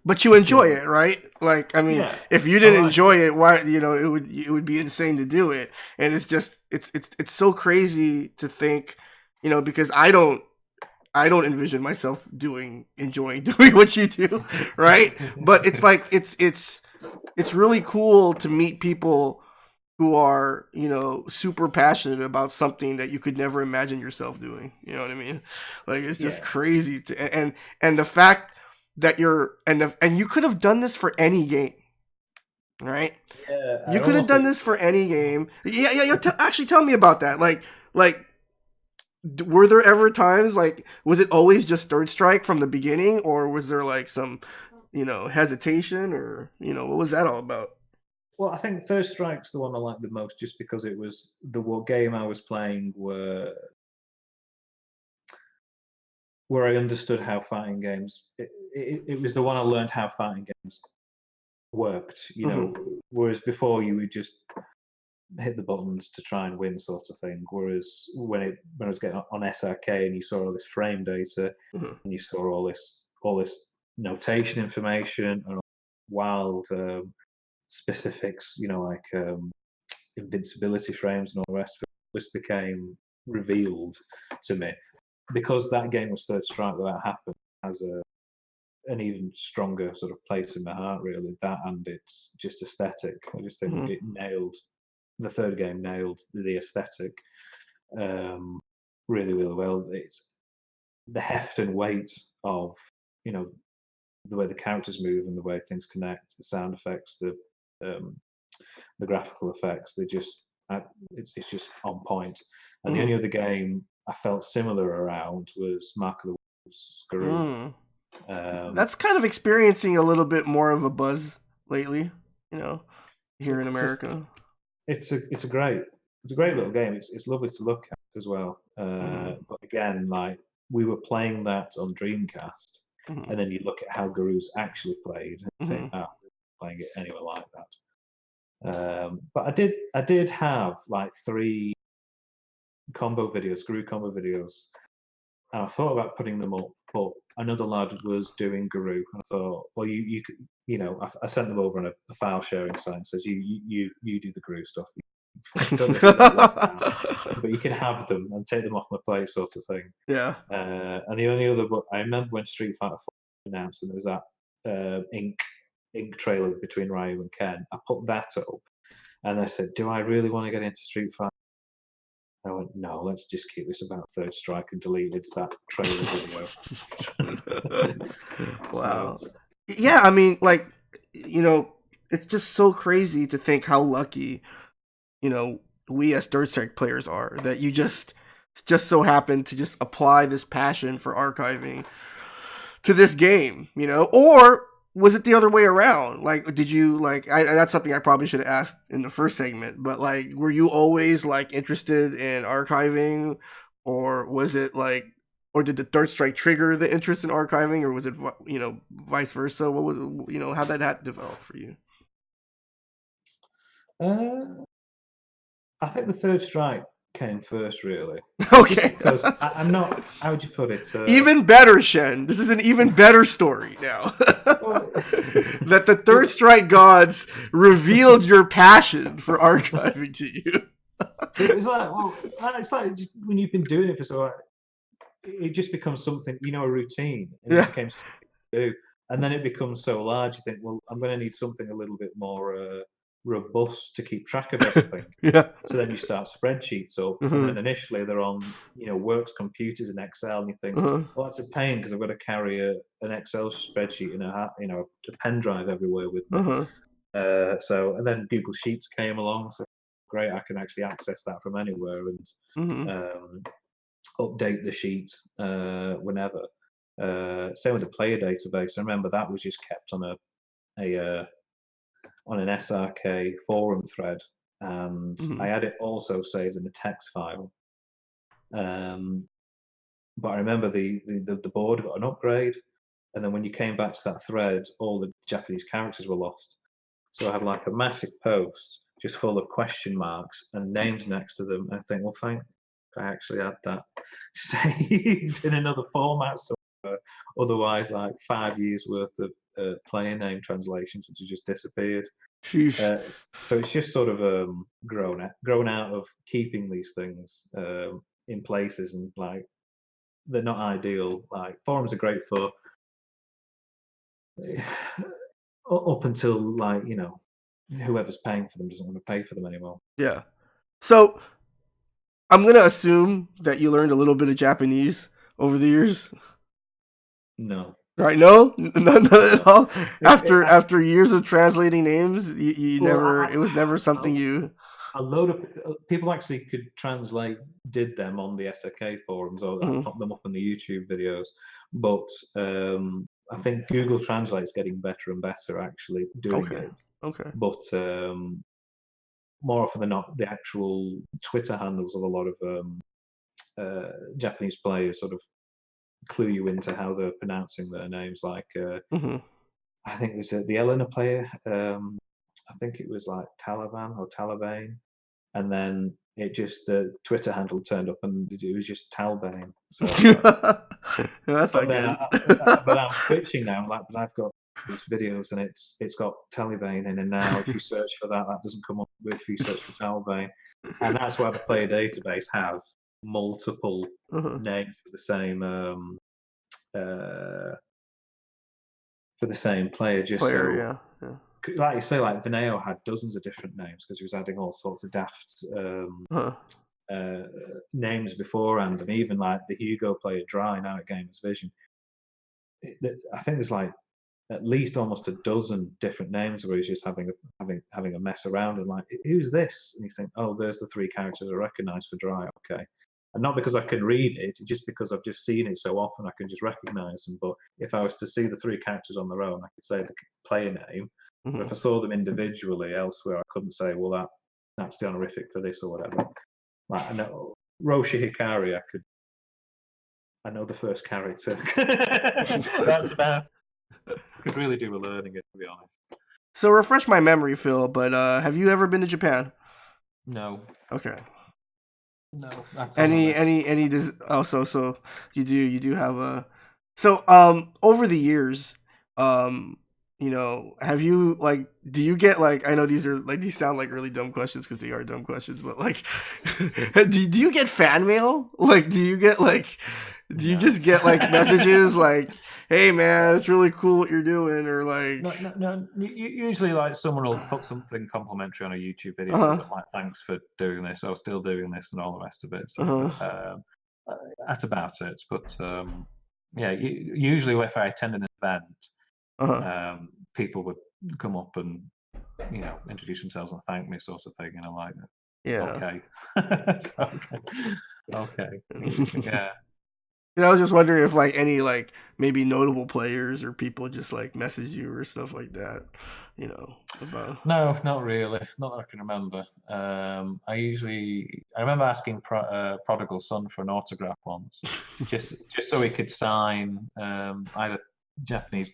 But you enjoy do. it, right? Like, I mean, Yeah, if you I didn't like enjoy it, why? It would be insane to do it. And it's just, it's so crazy to think, because I don't envision myself enjoying doing what you do, right? But it's like it's really cool to meet people who are super passionate about something that you could never imagine yourself doing. You know what I mean? Like it's just yeah, crazy and the fact that and you could have done this for any game, right? yeah. You I could have almost done think this for any game. Yeah, yeah. Actually, tell me about that. Like, were there ever times like was it always just third strike from the beginning, or was there like some hesitation, or what was that all about? well, I think First Strike's the one I like the most, just because it was the game I was playing where I understood how fighting games. It was the one I learned how fighting games worked. Mm-hmm. Whereas before you would just hit the buttons to try and win, sort of thing. Whereas when I was getting on SRK and you saw all this frame data Mm-hmm. and you saw all this notation information and wild specifics, like invincibility frames and all the rest of it, this became revealed to me. Because that game was Third Strike, that happened as an even stronger sort of place in my heart, really. That and it's just aesthetic. I just think Mm-hmm. it nailed the third game, nailed the aesthetic really, really well. It's the heft and weight of you know the way the characters move and the way things connect, the sound effects, um, the graphical effects. It's just on point. And the Mm-hmm. only other game I felt similar around was Mark of the Wolves Garou. Mm. Um, That's kind of experiencing a little bit more of a buzz lately, here in it's just America. it's a great little game. It's lovely to look at as well. Mm-hmm. But again, like we were playing that on Dreamcast, Mm-hmm. and then you look at how Garou's actually played and Mm-hmm. think, playing it anywhere like that. But I did have like 3 combo videos, Garou combo videos, And I thought about putting them up, but another lad was doing Guru. I thought, well, you could, I sent them over on a file sharing site and says, you do the Guru stuff. Don't know if you've got lots now, but you can have them and take them off my plate, sort of thing. Yeah. And the only other book I remember when Street Fighter 4 was announced, and there was that ink trailer between Ryu and Ken. I put that up, and I said, "Do I really want to get into Street Fighter?" I went, "No, let's just keep this about Third Strike," and deleted that trailer video. So, Wow. Yeah, I mean, like, it's just so crazy to think how lucky, we as Third Strike players are that you just so happen to just apply this passion for archiving to this game, or was it the other way around? Like, did you that's something I probably should have asked in the first segment, but like, were you always like interested in archiving, or was it like, or did the Third Strike trigger the interest in archiving, or was it, vice versa? What was, how did that develop for you? uh, I think the Third Strike came first, really. Just Okay. because I'm not. How would you put it? Even better, Shen. This is an even better story now. Well, That the Third Strike gods revealed your passion for archiving to you. it's like, well, it's like just when you've been doing it for so long, it just becomes something, a routine, and it Yeah. became something to do. And then it becomes so large, you think, well, I'm going to need something a little bit more robust to keep track of everything. Yeah. So then you start spreadsheets up, and Uh-huh. then initially they're on, works computers in Excel, and you think, Uh-huh. well, that's a pain because I've got to carry an Excel spreadsheet in a pen drive everywhere with me. Uh-huh. And then Google Sheets came along, so great, I can actually access that from anywhere and Mm-hmm. um, update the sheet whenever. Same with the player database. I remember that was just kept on an SRK forum thread, and Mm-hmm. I had it also saved in a text file. Um, but I remember the board got an upgrade, and then when you came back to that thread, all the Japanese characters were lost. So I had like a massive post just full of question marks and names next to them. And I think, well, thank I actually had that saved in another format somewhere. Otherwise, like 5 years worth of player name translations would have just disappeared. Sheesh. So it's just sort of grown out of keeping these things in places, and like they're not ideal. Like forums are great for up until like whoever's paying for them doesn't want to pay for them anymore. Yeah. So I'm gonna assume that you learned a little bit of Japanese over the years. No, Right? No, none at no. all. It, After years of translating names, you well, never. It was never I, something you. a load of people actually could translate, did them on the SOK forums, or I Mhm. put them up on the YouTube videos. But I think Google Translate's getting better and better actually doing Okay. it. Okay. But more often than not, the actual Twitter handles of a lot of Japanese players sort of clue you into how they're pronouncing their names. Like Hmm. I think it was the Eleanor player. I think it was like Taliban or Talibane, and then it just the Twitter handle turned up and it was just Talbane. So I was like, That's but not then, good. but I'm switching now. Like, but I've got these videos and it's got Talibane in, and now if you search for that, that doesn't come up if you search for Talibane, and that's why the player database has multiple Uh-huh. names uh, for the same player, just Player, so yeah, yeah. like you say, like Vineo had dozens of different names because he was adding all sorts of daft Uh-huh. uh, names beforehand, and even like the Hugo player Dry now at Gamers Vision. I think there's like at least almost a dozen different names where he's just having a mess around and like, who's this? And you think, oh, there's the three characters I recognise for Dry. Okay. And not because I can read it, just because I've just seen it so often, I can just recognise them. But if I was to see the three characters on their own, I could say the player name. But Hmm. if I saw them individually elsewhere, I couldn't say, well, that's the honorific for this or whatever. Like I know Roshi Hikari, I know the first character. That's about. Could really do with learning it, to be honest. So refresh my memory, Phil. But have you ever been to Japan? No. Okay. No, that's on the list. Also, so you do have a, so over the years, um have you, like, do you get, like, I know these sound like really dumb questions because they are dumb questions, but like, do you get fan mail? Like, do you No. just get like messages like, hey man, it's really cool what you're doing, or like, No, no, no. Usually, like someone will put something complimentary on a YouTube video or uh-huh, something like, "Thanks for doing this," or "Still doing this," and all the rest of it. So uh-huh, uh, that's about it. But yeah, usually if I attend an event, uh-huh, people would come up and introduce themselves and thank me, sort of thing. And I'm like, yeah. okay, okay, okay, yeah. And I was just wondering if, like, any, like, maybe notable players or people just like message you or stuff like that, about. No, not really. Not that I can remember. I remember asking Prodigal Son for an autograph once, just so he could sign. I had a Japanese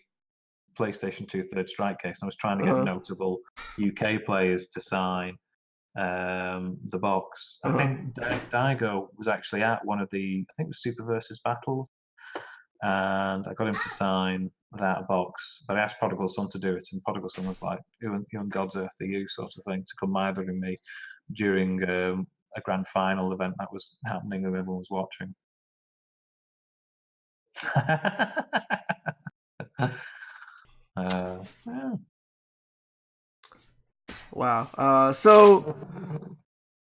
PlayStation 2 Third Strike case, and I was trying to get Uh-huh. notable UK players to sign the box. I Uh-huh. think Daigo was actually at one of I think it was Super Versus Battles, and I got him to sign that box. But I asked Prodigal Son to do it, and Prodigal Son was like, "Who on God's earth are you?" sort of thing, to come mithering me during a grand final event that was happening and everyone was watching. Yeah. Wow. So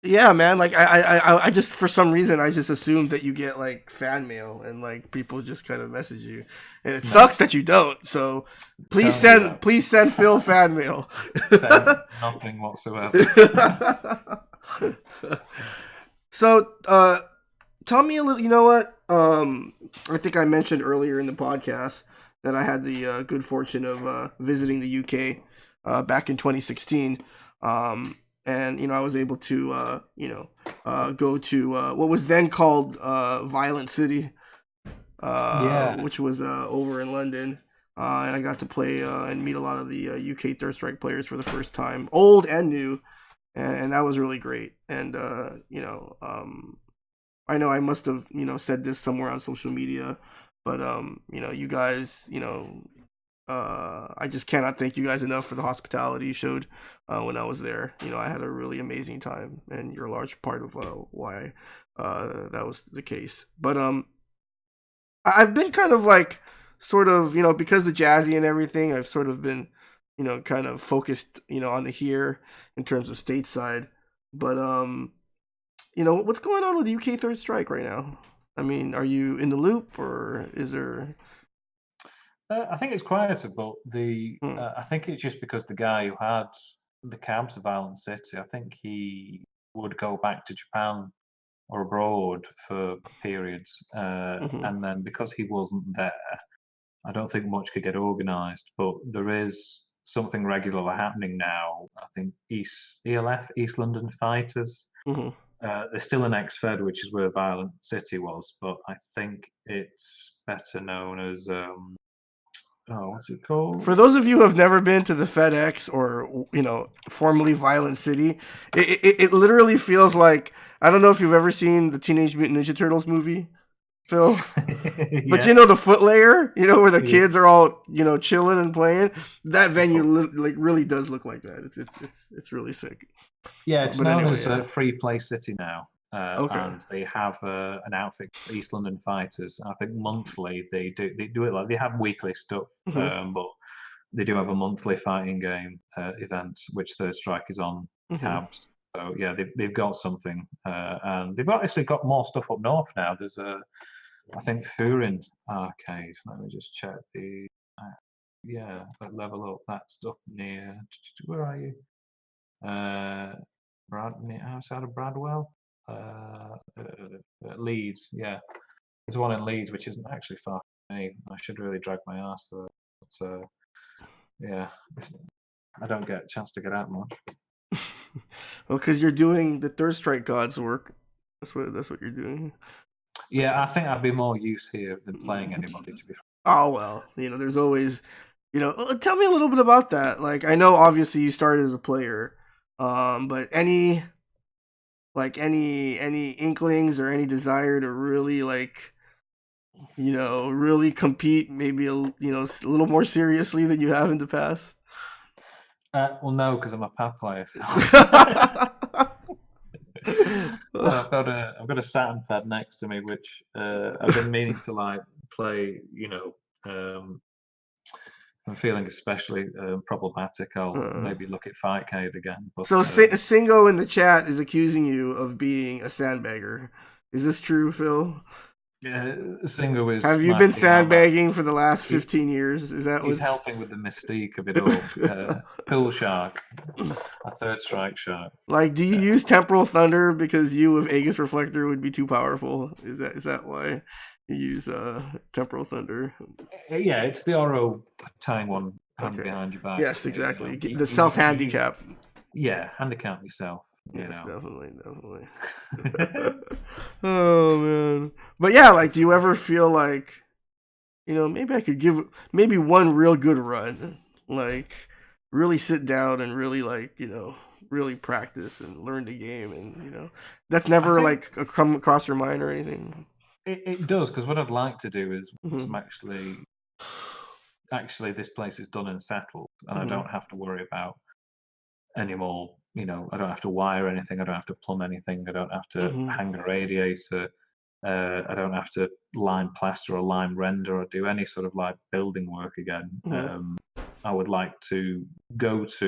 yeah, man. Like, I just, for some reason, I just assumed that you get like fan mail and like people just kind of message you, and it No, sucks that you don't. So don't do that. please send Phil fan mail. Send nothing whatsoever. So tell me a little. You know what? I think I mentioned earlier in the podcast that I had the good fortune of visiting the UK back in 2016. And I was able to go to what was then called Violent City, Yeah. which was over in London. And I got to play and meet a lot of the UK Third Strike players for the first time, old and new, and that was really great. And I know I must have, said this somewhere on social media, but you guys, I just cannot thank you guys enough for the hospitality you showed when I was there. I had a really amazing time, and you're a large part of why that was the case. But I've been kind of like, sort of, because of Jazzy and everything, I've sort of been, kind of focused, on the here in terms of stateside. But what's going on with UK Third Strike right now? I mean, are you in the loop, or is there? I think it's quieter, but Hmm. I think it's just because the guy who had the cabs of Violent City, I think he would go back to Japan or abroad for periods, Hmm. and then because he wasn't there, I don't think much could get organised. But there is something regular happening now. I think East London Fighters. Hmm. There's still an X-Fed, which is where Violent City was, but I think it's better known as what's it For called? those of you who have never been to the FedEx, or formerly Violent City, it literally feels like, I don't know if you've ever seen the Teenage Mutant Ninja Turtles movie, Phil. But the Yes. foot layer, where the Yeah. kids are all chilling and playing. That venue Oh, like really does look like that. It's really sick. yeah, it's But known anyway, as yeah. Free Play City now, Okay. and they have an outfit for East London Fighters. I think monthly they do it, like they have weekly stuff, Hmm. but they do have a monthly fighting game event, which Third Strike is on Hmm. cabs. So yeah, they've got something, and they've actually got more stuff up north now. There's I think Furin Arcade. Let me just check uh, yeah, level up. That's up near. Where are you? Uh, outside of Bradwell, Leeds. Yeah, there's one in Leeds which isn't actually far from me. I should really drag my ass there, but yeah, I don't get a chance to get out much. Well, because you're doing the Third Strike God's work. That's what you're doing. Yeah, I think I'd be more use here than playing Mhm. anybody. To be Oh well, there's always, tell me a little bit about that. Like, I know obviously you started as a player, but Like any inklings or any desire to really like, really compete, maybe a little more seriously than you have in the past? Well, no, because I'm a pad player. So. So I've got a Saturn pad next to me, which I've been meaning to like play. I'm feeling especially problematic. I'll Uh, maybe look at Fightcade again. But so Singo in the chat is accusing you of being a sandbagger. Is this true, Phil? yeah, Singo is Have you been marking out that sandbagging for the last he, 15 years? Is that he's what's... helping with the mystique of it all. Pool shark, a third strike shark. Like, do you use Temporal Thunder because you with Aegis Reflector would be too powerful? Is that why you use Temporal Thunder? Yeah, it's the Oro tying one hand Okay. behind your back. Yes, exactly. The You self use, handicap. yeah, handicap yourself. Yes, definitely. Oh man. But yeah, like, do you ever feel like, maybe I could give maybe one real good run, like really sit down and really like, really practice and learn the game, and that's I never think like come across your mind or anything. it does, because what I'd like to do is once I'm Hmm. actually this place is done and settled, and I Hmm. don't have to worry about any more. I don't have to wire anything. I don't have to plumb anything. I don't have to Hmm. hang a radiator. I don't have to line plaster or line render or do any sort of like building work again. Hmm. I would like to go to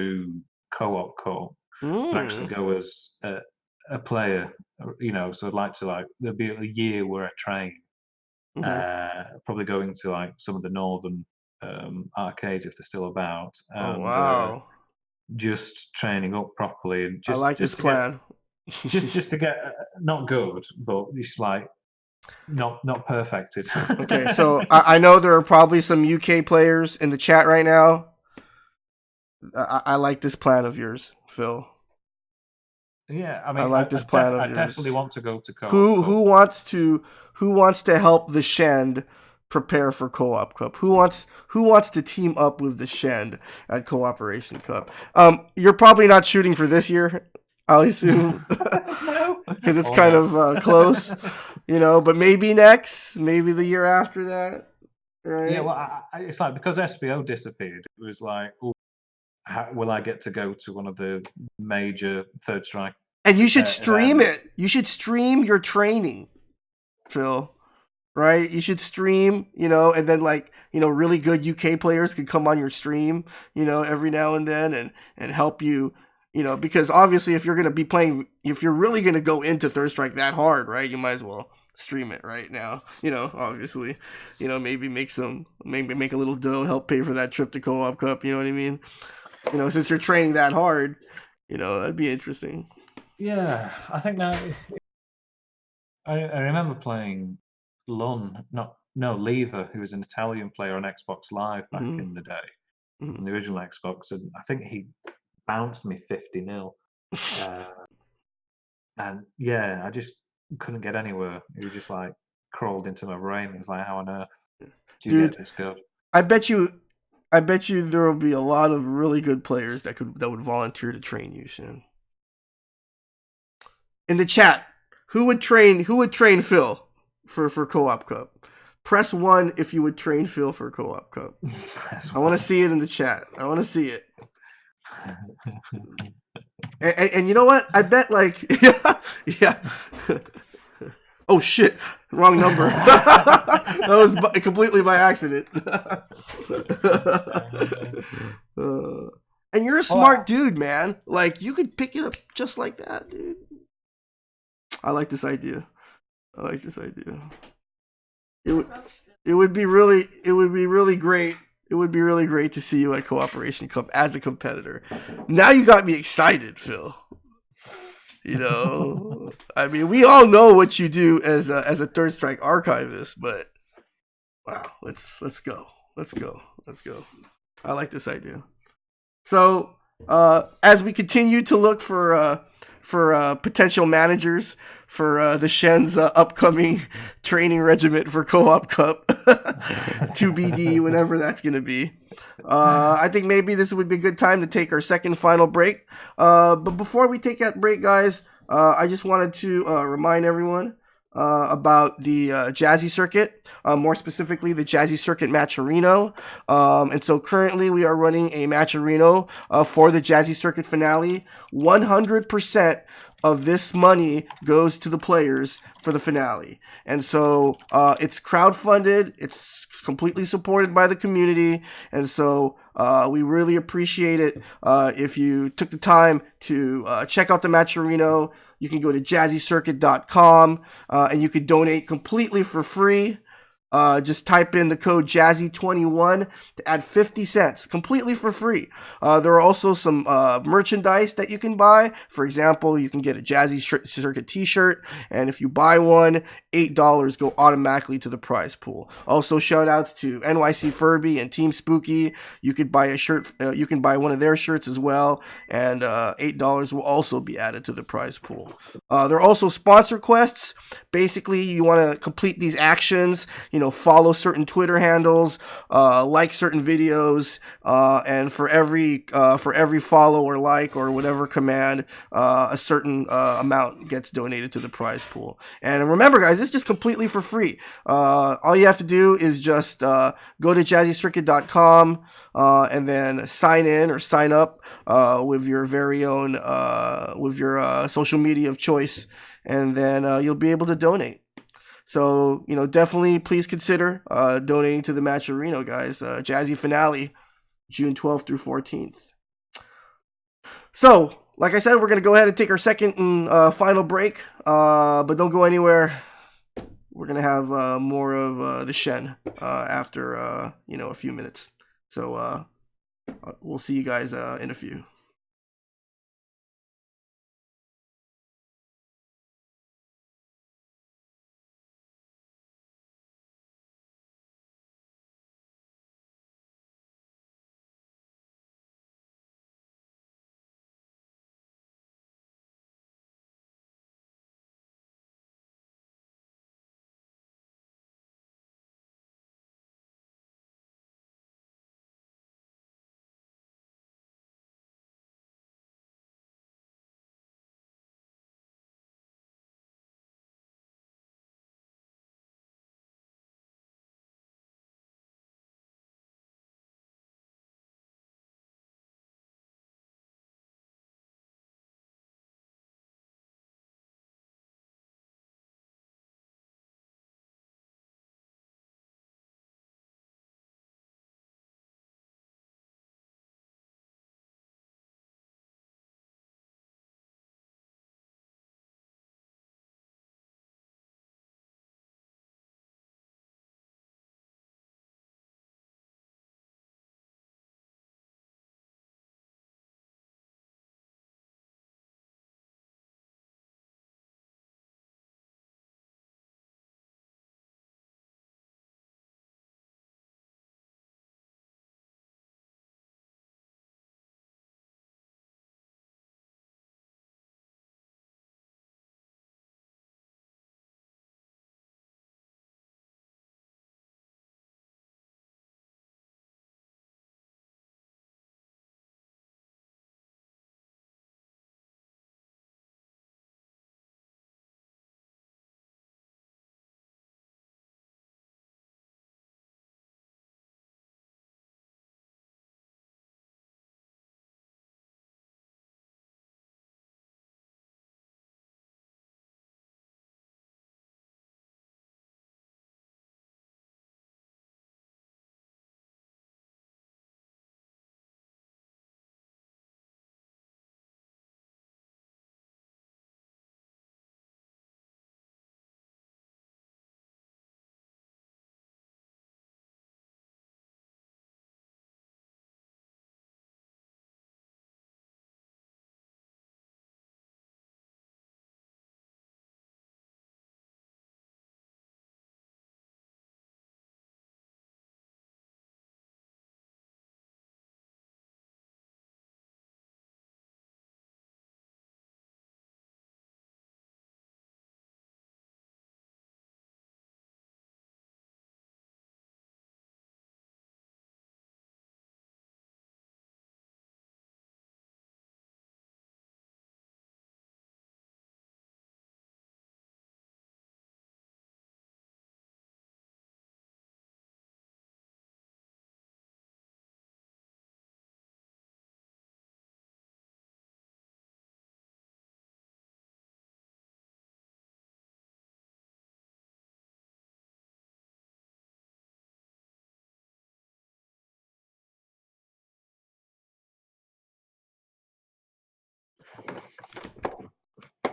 co-op call and actually Mm. go as a player. So I'd like to like there'll be a year where I train, Hmm. probably going to like some of the northern arcades if they're still about, Oh and wow. just training up properly and I just like this just to get plan. just to get not good, but just like not perfected. Okay, so I know there are probably some UK players in the chat right now. I like this plan of yours, Phil. Yeah, I I mean, like this plan I of definitely yours. want to go to co-op Who cup. who wants to who wants to help the Shend prepare for Co-op Cup? Who wants to team up with the Shend at Cooperation Cup? You're probably not shooting for this year, I'll assume, No. because it's Oh kind no. of close, But maybe next, maybe the year after that, Yeah, right? well, it's like because SBO disappeared, it was like, oh, how, will I get to go to one of the major third strike And you should stream events? it. You should stream your training, Phil. Right? You should stream, and then like, really good UK players can come on your stream, every now and then and help you, because obviously if you're gonna be playing, if you're really gonna go into Third Strike that hard, right, you might as well stream it right now. Obviously, maybe make a little dough, help pay for that trip to Co-op Cup. You know what I mean? Since you're training that hard, that'd be interesting. Yeah, I think that I remember playing Lun, not no Lever, who was an Italian player on Xbox Live back Hmm. in the day, Hmm. on the original Xbox, and I think he bounced me 50-0. Uh, and yeah, I just couldn't get anywhere. It was just like crawled into my brain. It was like, how on earth do you get Dude, this good? I bet you I bet you there will be a lot of really good players that would volunteer to train you, Shin. In the chat, who would train Phil for Co-op Cup? Press 1 if you would train Phil for Co-op Cup. That's I want to one. see it in the chat. I want to see it. And you know what? I bet like yeah. Oh shit! Wrong number. That was completely by accident. And you're a smart Well, dude, man. Like you could pick it up just like that, dude. I like this idea. I like this idea. It would it would be really great. It would be really great to see you at Cooperation Cup as a competitor. Now you got me excited, Phil. I mean, we all know what you do as a Third Strike archivist, but wow, let's go, let's go. I like this idea. So, as we continue to look for potential managers for the Shen's upcoming training regiment for Co-op Cup, 2BD, whenever that's going to be. I think maybe this would be a good time to take our second final break. But before we take that break, guys, I just wanted to remind everyone about the Jazzy Circuit, more specifically the Jazzy Circuit Matcherino. And so currently we are running a Matcherino for the Jazzy Circuit finale. 100% of this money goes to the players for the finale. And so it's crowdfunded, it's completely supported by the community. And so we really appreciate it if you took the time to check out the Matcherino. You can go to jazzycircuit.com and you could donate completely for free. Just type in the code Jazzy21 to add 50 cents completely for free. There are also some merchandise that you can buy. For example, you can get a Jazzy Circuit t-shirt, and if you buy one, $8 go automatically to the prize pool. Also, shout outs to NYC Furby and Team Spooky. You could buy a shirt, you can buy one of their shirts as well, and $8 will also be added to the prize pool. There are also sponsor quests. Basically, you want to complete these actions, follow certain Twitter handles, like certain videos, and for every follow or like or whatever command, a certain amount gets donated to the prize pool. And remember, guys, this is just completely for free. All you have to do is just go to jazzycircuit.com and then sign in or sign up with your very own with your social media of choice, and then you'll be able to donate. So, definitely please consider donating to the Matcherino, guys. Jazzy finale, June 12th through 14th. So, like I said, we're going to go ahead and take our second and final break, but don't go anywhere. We're going to have more of the Shen after, a few minutes. So, we'll see you guys in a few.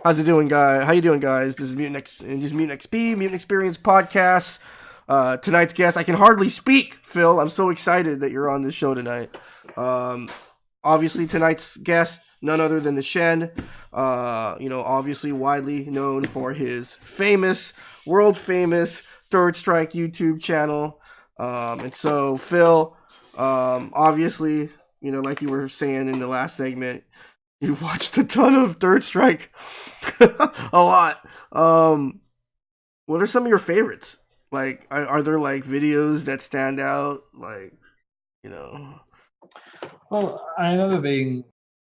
How's it doing, guys? How you doing, guys? This is Mutant XP, Mutant XPerience podcast. Tonight's guest, I can hardly speak, Phil. I'm so excited that you're on this show tonight. Um, Obviously, tonight's guest, none other than TheShend. Obviously widely known for his world famous Third Strike YouTube channel. And so, Phil, obviously, like you were saying in the last segment, you've watched a ton of Third Strike, a lot. What are some of your favorites? Like, are there like videos that stand out? Like, you know, Well, I remember being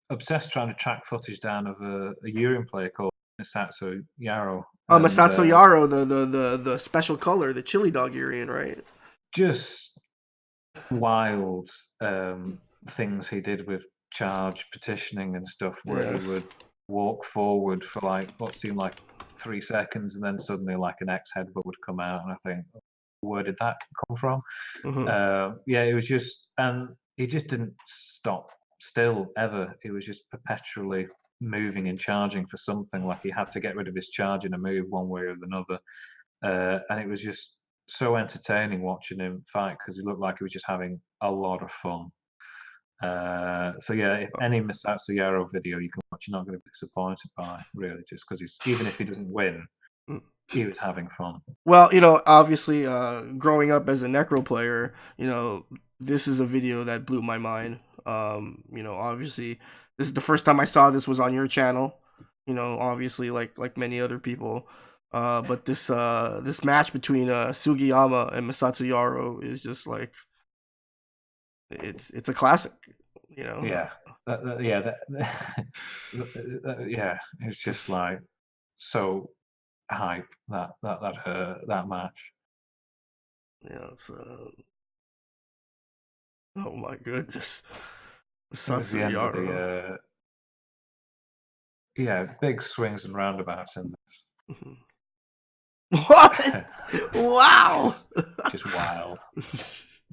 obsessed trying to track footage down of a Urian player called Misatsu Yaro, and Masato Yaro, the special color, the chili dog Urian, right? just wild things he did with charge petitioning and stuff, where Yeah. he would walk forward for like what seemed like 3 seconds, and then suddenly like an X headbutt would come out, and I think, where did that come from? Yeah, it was just, and he just didn't stop still ever. It was just perpetually moving and charging for something. Like he had to get rid of his charge in a move one way or another, and it was just so entertaining watching him fight because he looked like he was just having a lot of fun. So yeah, if any Misatsu Yaro video you can watch, you're not going to be disappointed by, really, just because he's, even if he doesn't win, he was having fun. Well, obviously, growing up as a Necro player, this is a video that blew my mind. Obviously, this is the first time I saw this was on your channel. Obviously, like many other people. But this match between Sugiyama and Masato Yaro is just like it's a classic. Yeah, yeah, it's just like so hype that match. Yeah, it's oh my goodness, It was the Masato end of Yaro. the yeah, big swings and roundabouts in this. What? Wow. Just wild.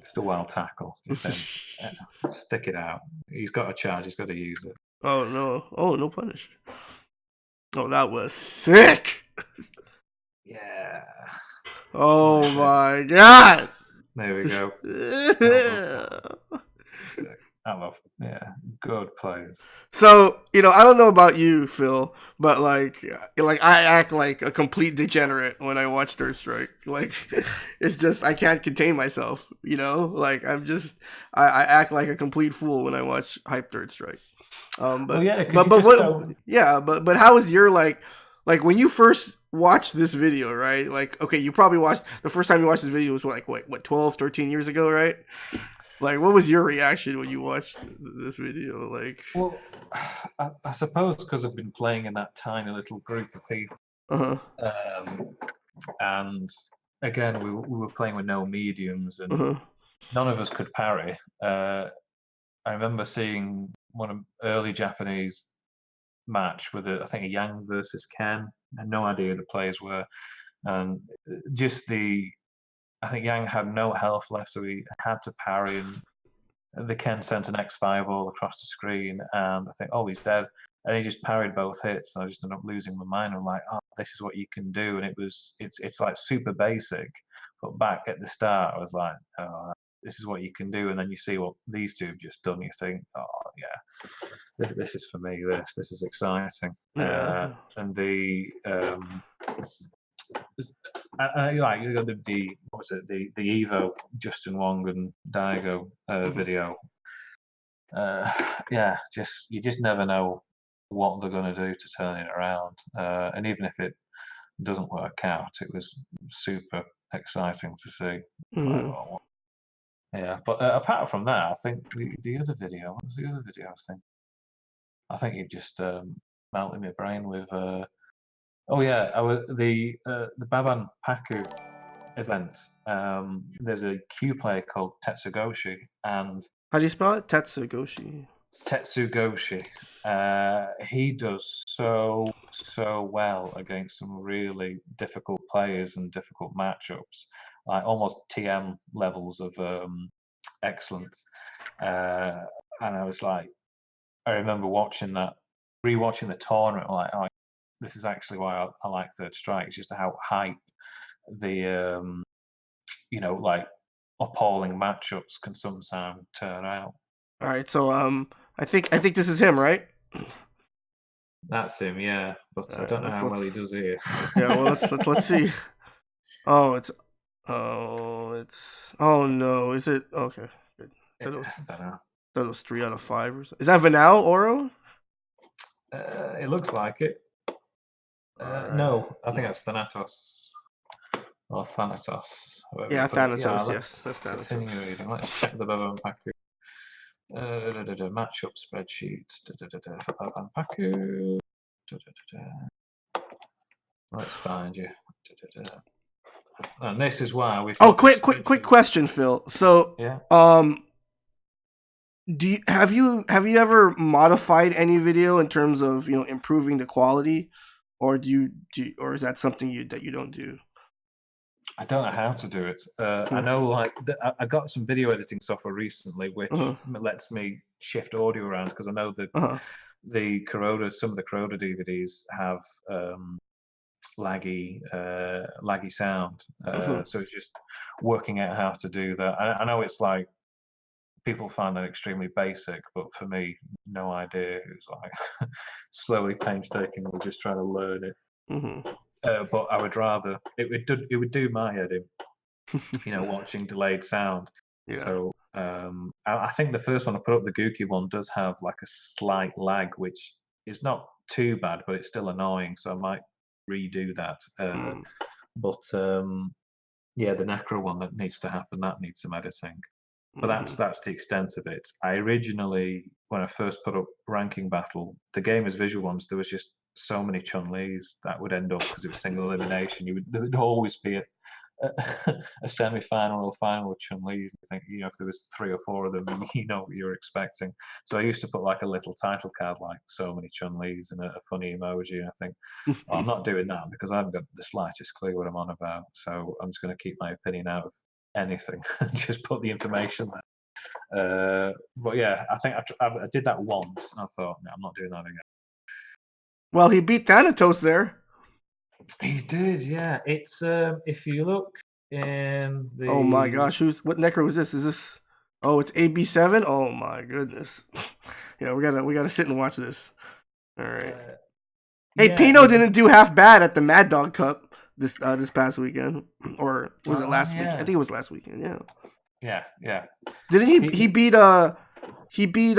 Just a wild tackle. Just then, stick it out. He's got a charge. He's got to use it. Oh no! Oh, no punish. Oh, that was sick. Yeah. Oh my god. There we go. Yeah. I love, yeah, good players. So, I don't know about you, Phil, but like I act like a complete degenerate when I watch Third Strike. Like, it's just I can't contain myself. Like I act like a complete fool when I watch Hype Third Strike. But Well, yeah, but you but just what? don't. Yeah, but how was your like when you first watched this video, right? Like, okay, you probably watched the first time you watched this video was like what 12, 13 years ago, right? Like, what was your reaction when you watched this video? Like, Well, I suppose because I've been playing in that tiny little group of people, uh and again, we were playing with no mediums, and huh, none of us could parry. I remember seeing one of early Japanese match with I think a Yang versus Ken. I had no idea who the players were, and just I think Yang had no health left, so he had to parry, and the Ken sent an X fireball across the screen, and I think, oh, he's dead, and he just parried both hits, and I just ended up losing my mind. I'm like, oh, this is what you can do, and it's like super basic, but back at the start, I was like, oh, this is what you can do, and then you see what these two have just done, you think, oh yeah, this is for me. This is exciting, yeah, and the like you got the what was it, the Evo Justin Wong and Daigo video. Yeah, you just never know what they're going to do to turn it around, and even if it doesn't work out, it was super exciting to see. It's like, mm-hmm. oh, what? Yeah, but apart from that, I think the other video. What was the other video I was thinking? I think it just melted my brain with. Oh yeah, the Baban Paku event. There's a Q player called Tetsugoshi, and How do you spell it? Tetsugoshi. Tetsugoshi, he does so well against some really difficult players and difficult matchups, like almost TM levels of excellence. And I was like, I remember watching that, rewatching the tournament, like, oh, this is actually why I like Third Strike. It's just how hype the like appalling matchups can sometimes turn out. All right, so I think this is him, right? That's him, yeah. But All I right, don't know how well he does here. yeah, well, let's see. Oh, oh no, is it okay? Good. I don't know. That was 3 out of 5 or something. Is that Vanal Oro? It looks like it. No, I think No. that's Thanatos or Thanatos. Whatever Yeah, you put it. Yeah, Thanatos. let's Yes, that's continue Thanatos. reading. Let's check the Baban Paku. Matchup spreadsheet. Baban Paku. Let's find you. And this is why we've Oh, got this quick spreadsheet. question, Phil. So, Yeah. have you ever modified any video in terms of improving the quality, or or is that something that you don't do? I don't know how to do it. I Uh know, like, I got some video editing software recently, huh. which lets me shift audio around because I know that Uh some of the Corona DVDs have laggy sound. huh. So it's just working out how to do that. I know it's like people find that extremely basic, but for me, no idea. It was like slowly, painstakingly, just trying to learn it. Mm-hmm. But I would rather it would do my head in, watching delayed sound. Yeah. So I think the first one I put up, the Gookie one, does have like a slight lag, which is not too bad, but it's still annoying. So I might redo that. Mm-hmm. But yeah, the Necro one that needs to happen, that needs some editing. But Mm-hmm. that's the extent of it. I originally, when I first put up Ranking Battle, the game as visual ones, there was just so many Chun Li's that would end up because it was single elimination. There would always be a semi-final or final with Chun Li's. I think if there was 3 or 4 of them, you know what you're expecting. So I used to put like a little title card, like so many Chun Li's and a funny emoji. And I think, oh, I'm not doing that because I haven't got the slightest clue what I'm on about. So I'm just going to keep my opinion out of anything and just put the information there. But yeah, I think I did that once and I thought, no, I'm not doing that again. Well, he beat Thanatos there. He did, yeah. It's if you look in Oh my the gosh, what Necro is this? Is this? Oh, it's AB7. Oh my goodness. Yeah, we gotta sit and watch this. All right. Hey, yeah, Pino didn't do half bad at the Mad Dog Cup this past weekend, or was it last week? I yeah. think it was last weekend. Yeah. Yeah. Didn't he beat he beat he beat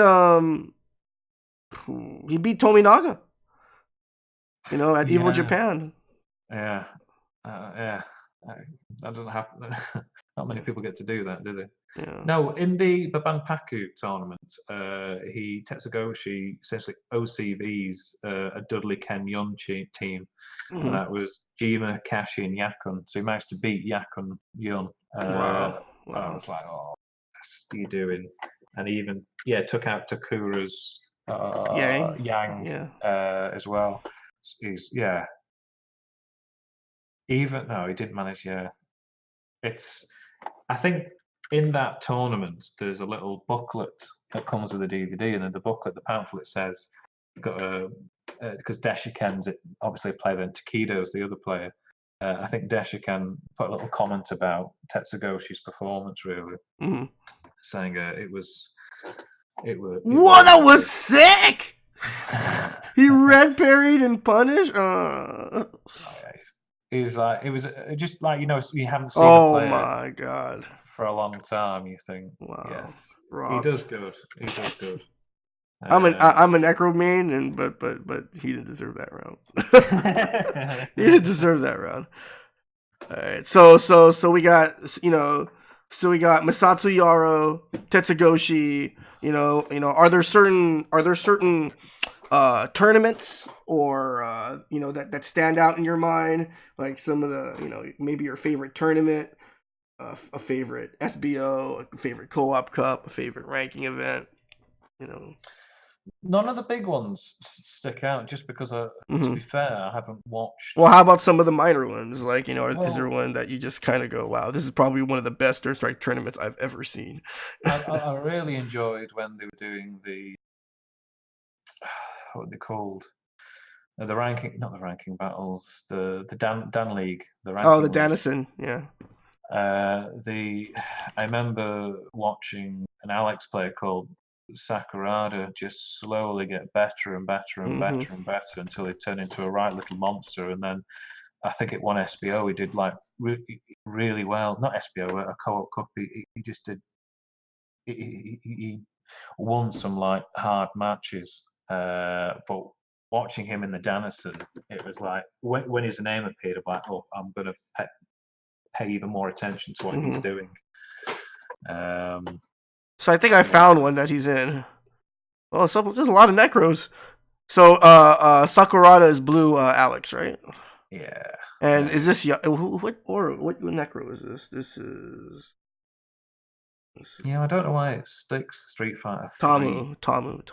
Tominaga? At Evo Yeah, Japan. yeah, yeah. That doesn't happen. Not many Yeah. people get to do that, do they? Yeah. No, in the Babanpaku tournament, Tetsugoshi essentially OCVs a Dudley Ken Yun team, and Mm-hmm. that was Jima, Kashi, and Yakun. So he managed to beat Yakun Yun. Wow. And I Wow. was like, oh, what's he doing? And he even took out Takura's Yang. Yang Yeah. as well. He's even no, he didn't manage. Yeah, it's. I think in that tournament, there's a little booklet that comes with the DVD, and in the booklet, the pamphlet says, "Got a." Because Deshikan's obviously a player, and Takido's the other player. I think Deshikan put a little comment about Tetsugoshi's performance, really, Mm-hmm. saying it Whoa, that was was. sick! He red parried and punished. Oh, yeah, he's like it was just like you haven't seen a Oh player my god! for a long time. You think, yes, Wow, he does rocked. good. He does good. I'm an Necro main, and but he didn't deserve that round. He didn't deserve that round. All right, so we got Masatsu Yaro, Tetsugoshi. Are there certain tournaments or that stand out in your mind, like some of the maybe your favorite tournament, a favorite SBO, a favorite co-op cup, a favorite ranking event. None of the big ones stick out, just because, to Mm-hmm. be fair, I haven't watched. Well, how about some of the minor ones? Like, is there Well, one that you just kind of go, wow, this is probably one of the best Third Strike tournaments I've ever seen? I really enjoyed when they were doing the what are they called? not the ranking battles, the Dan League, the Oh, the ranking league. Danison, yeah. I remember watching an Alex player called Sakurada just slowly get better and better and Mm-hmm. better and better until he turned into a right little monster. And then I think it won SBO. He did like really well. Not SBO, a co-op cup. He just did. He won some like hard matches. But watching him in the Danison, it was like when his name appeared, I'm like, oh, I'm gonna pay even more attention to what he's Mm-hmm. doing. So I think I Yeah, found one that he's in. Oh, there's a lot of Necros. So Sakurada is blue Alex, right? yeah, And yeah. is this what Necro is this? This is Yeah, I don't know why it sticks Street Fighter 3. Tamu.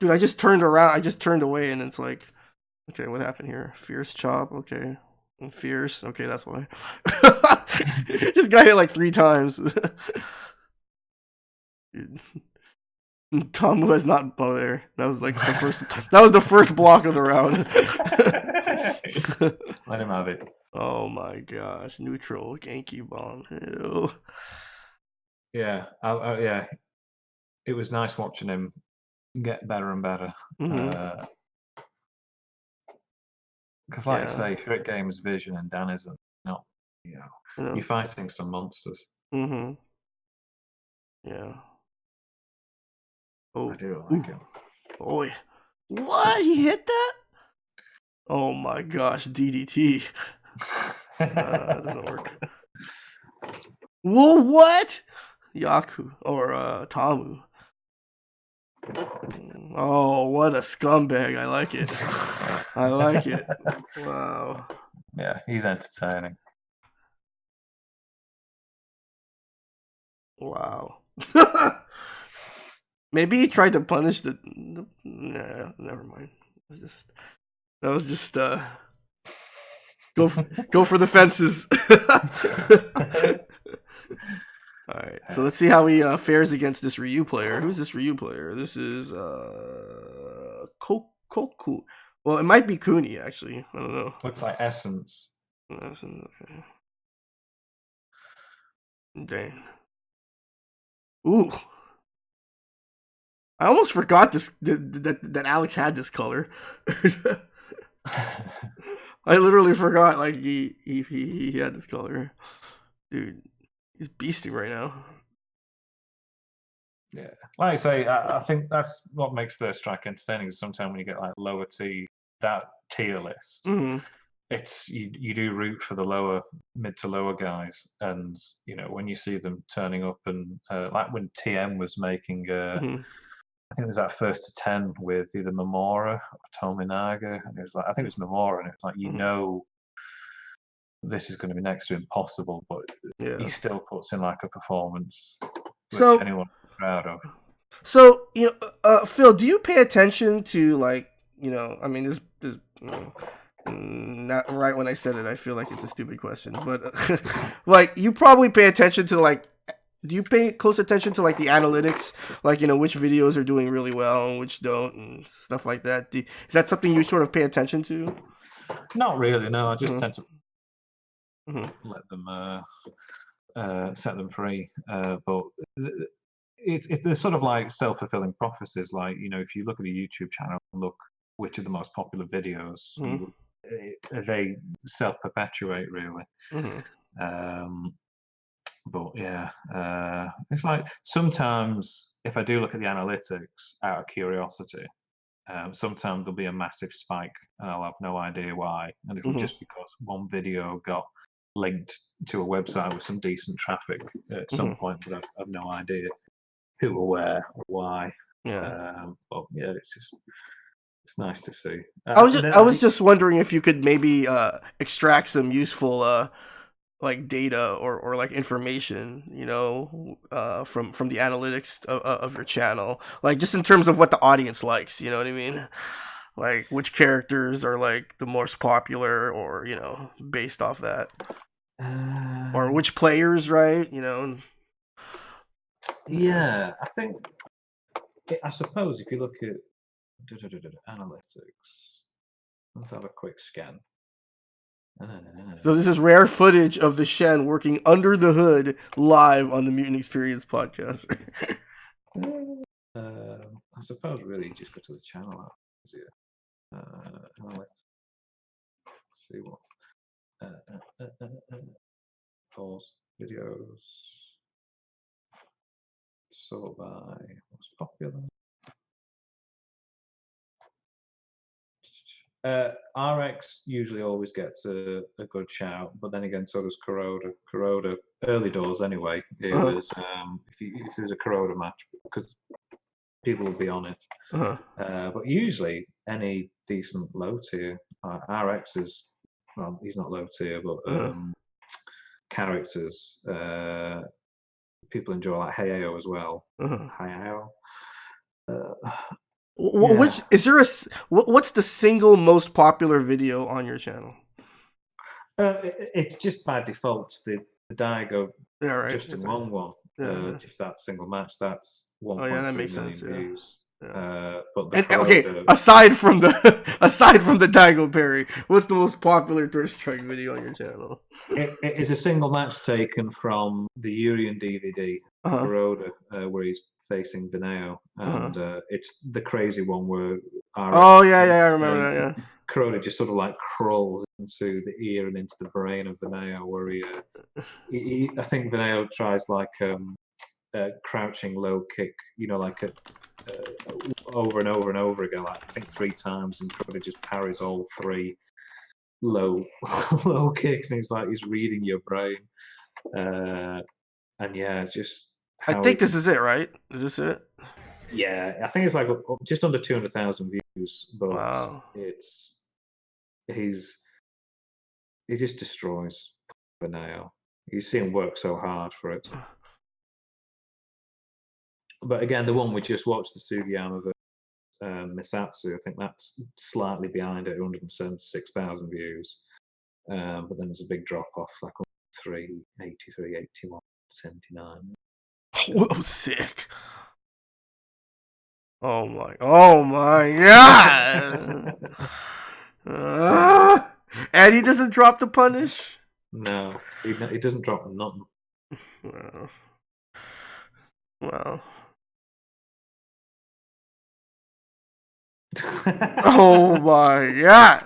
Dude, I just turned around. I just turned away, and it's like, okay, what happened here? Fierce chop. Okay, and fierce. Okay, that's why. Just got hit like 3 times. Tamu has not bow there. That was like the first. That was the first block of the round. Let him have it. Oh my gosh, neutral Genki bomb. Ew. Yeah, yeah. It was nice watching him get better and better. Mm-hmm. Because, like I Yeah. say, Trick Game's vision and Dan isn't. Not, you know, You know. you're fighting some monsters. Mm-hmm. Yeah. I Oh. do Ooh. like him. Boy. What? He hit that? Oh my gosh, DDT. No, that doesn't work. Whoa, what? Yaku or Tamu. Oh, what a scumbag. I like it. I like it. Wow. Yeah, he's entertaining. Wow. Maybe he tried to punish nah, never mind. That was just go for the fences. All right, so let's see how he fares against this Ryu player. Who's this Ryu player? This is Koku. Well, it might be Kuni actually. I don't know. Looks like Essence. Okay. Dang. Ooh. I almost forgot that Alex had this color. I literally forgot. Like he had this color, dude. He's beasting right now. Yeah, like I say, I think that's what makes the strike entertaining. Is sometimes when you get like lower T, that tier list, Mm-hmm. it's you do root for the lower mid to lower guys, and when you see them turning up and like when TM was making, Mm-hmm. I think it was that first to 10 with either Memora or Tominaga, and it was like I think it was Memora, and it's like Mm-hmm. this is going to be next to impossible, but he Yeah. still puts in like a performance which So anyone is proud of. Phil, do you pay attention to like I mean this not right when I said it. I feel like it's a stupid question, but like you probably pay attention to like. Do you pay close attention to like the analytics, like which videos are doing really well and which don't, and stuff like that? Is that something you sort of pay attention to? Not really, no. I just Mm-hmm. tend to let them set them free. But it's sort of like self-fulfilling prophecies. Like if you look at a YouTube channel and look which are the most popular videos, Mm-hmm. they self-perpetuate really. Mm-hmm. But yeah, it's like sometimes if I do look at the analytics out of curiosity, sometimes there'll be a massive spike and I'll have no idea why. And it'll Mm-hmm. just because one video got linked to a website with some decent traffic at some Mm-hmm. point, but I've no idea who or where or why. Yeah. But yeah, it's nice to see. I was just wondering if you could maybe extract some useful like data or like information, from the analytics of your channel, like just in terms of what the audience likes. You know what I mean? Like which characters are like the most popular, or based off that, or which players, right? Yeah. yeah, I think I suppose if you look at Analytics. Let's have a quick scan. So this is rare footage of TheShend working under the hood live on the Mutant XPerience podcast. I suppose really just go to the channel. Let's see what. Pause videos. Sort by what's popular. RX usually always gets a good shout, but then again, so does Kuroda. Kuroda, early doors anyway. It was if there's a Kuroda match, because people will be on it. But usually, any decent low tier, RX is, well, he's not low tier, but characters, people enjoy like Hayao as well. Hayao. Which is there what's the single most popular video on your channel? It's just by default the Daigo Justin Wong one. Just that single match. That's 1.3 million views. But the okay, aside from the Daigo Perry, what's the most popular Thirst Strike video on your channel? It is a single match taken from the Urian DVD, Kuroda, where he's facing Vineo, and it's the crazy one where I remember that. Yeah, Kuroda just sort of like crawls into the ear and into the brain of Vineo, where I think Vineo tries like a crouching low kick, like over and over and over again, like I think 3 times, and Kuroda just parries all 3 low kicks, and he's reading your brain, and yeah, just. I think this is it, right? Is this it? Yeah, I think it's like just under 200,000 views, but wow. He just destroys Vineo. You see him work so hard for it. But again, the one we just watched, the Sugiyama versus Misatsu, I think that's slightly behind at 176,000 views. But then there's a big drop off, like 83, 81, 79. Whoa, sick. Oh my god! And he doesn't drop the punish? No, he doesn't drop nothing. Wow. Oh my god!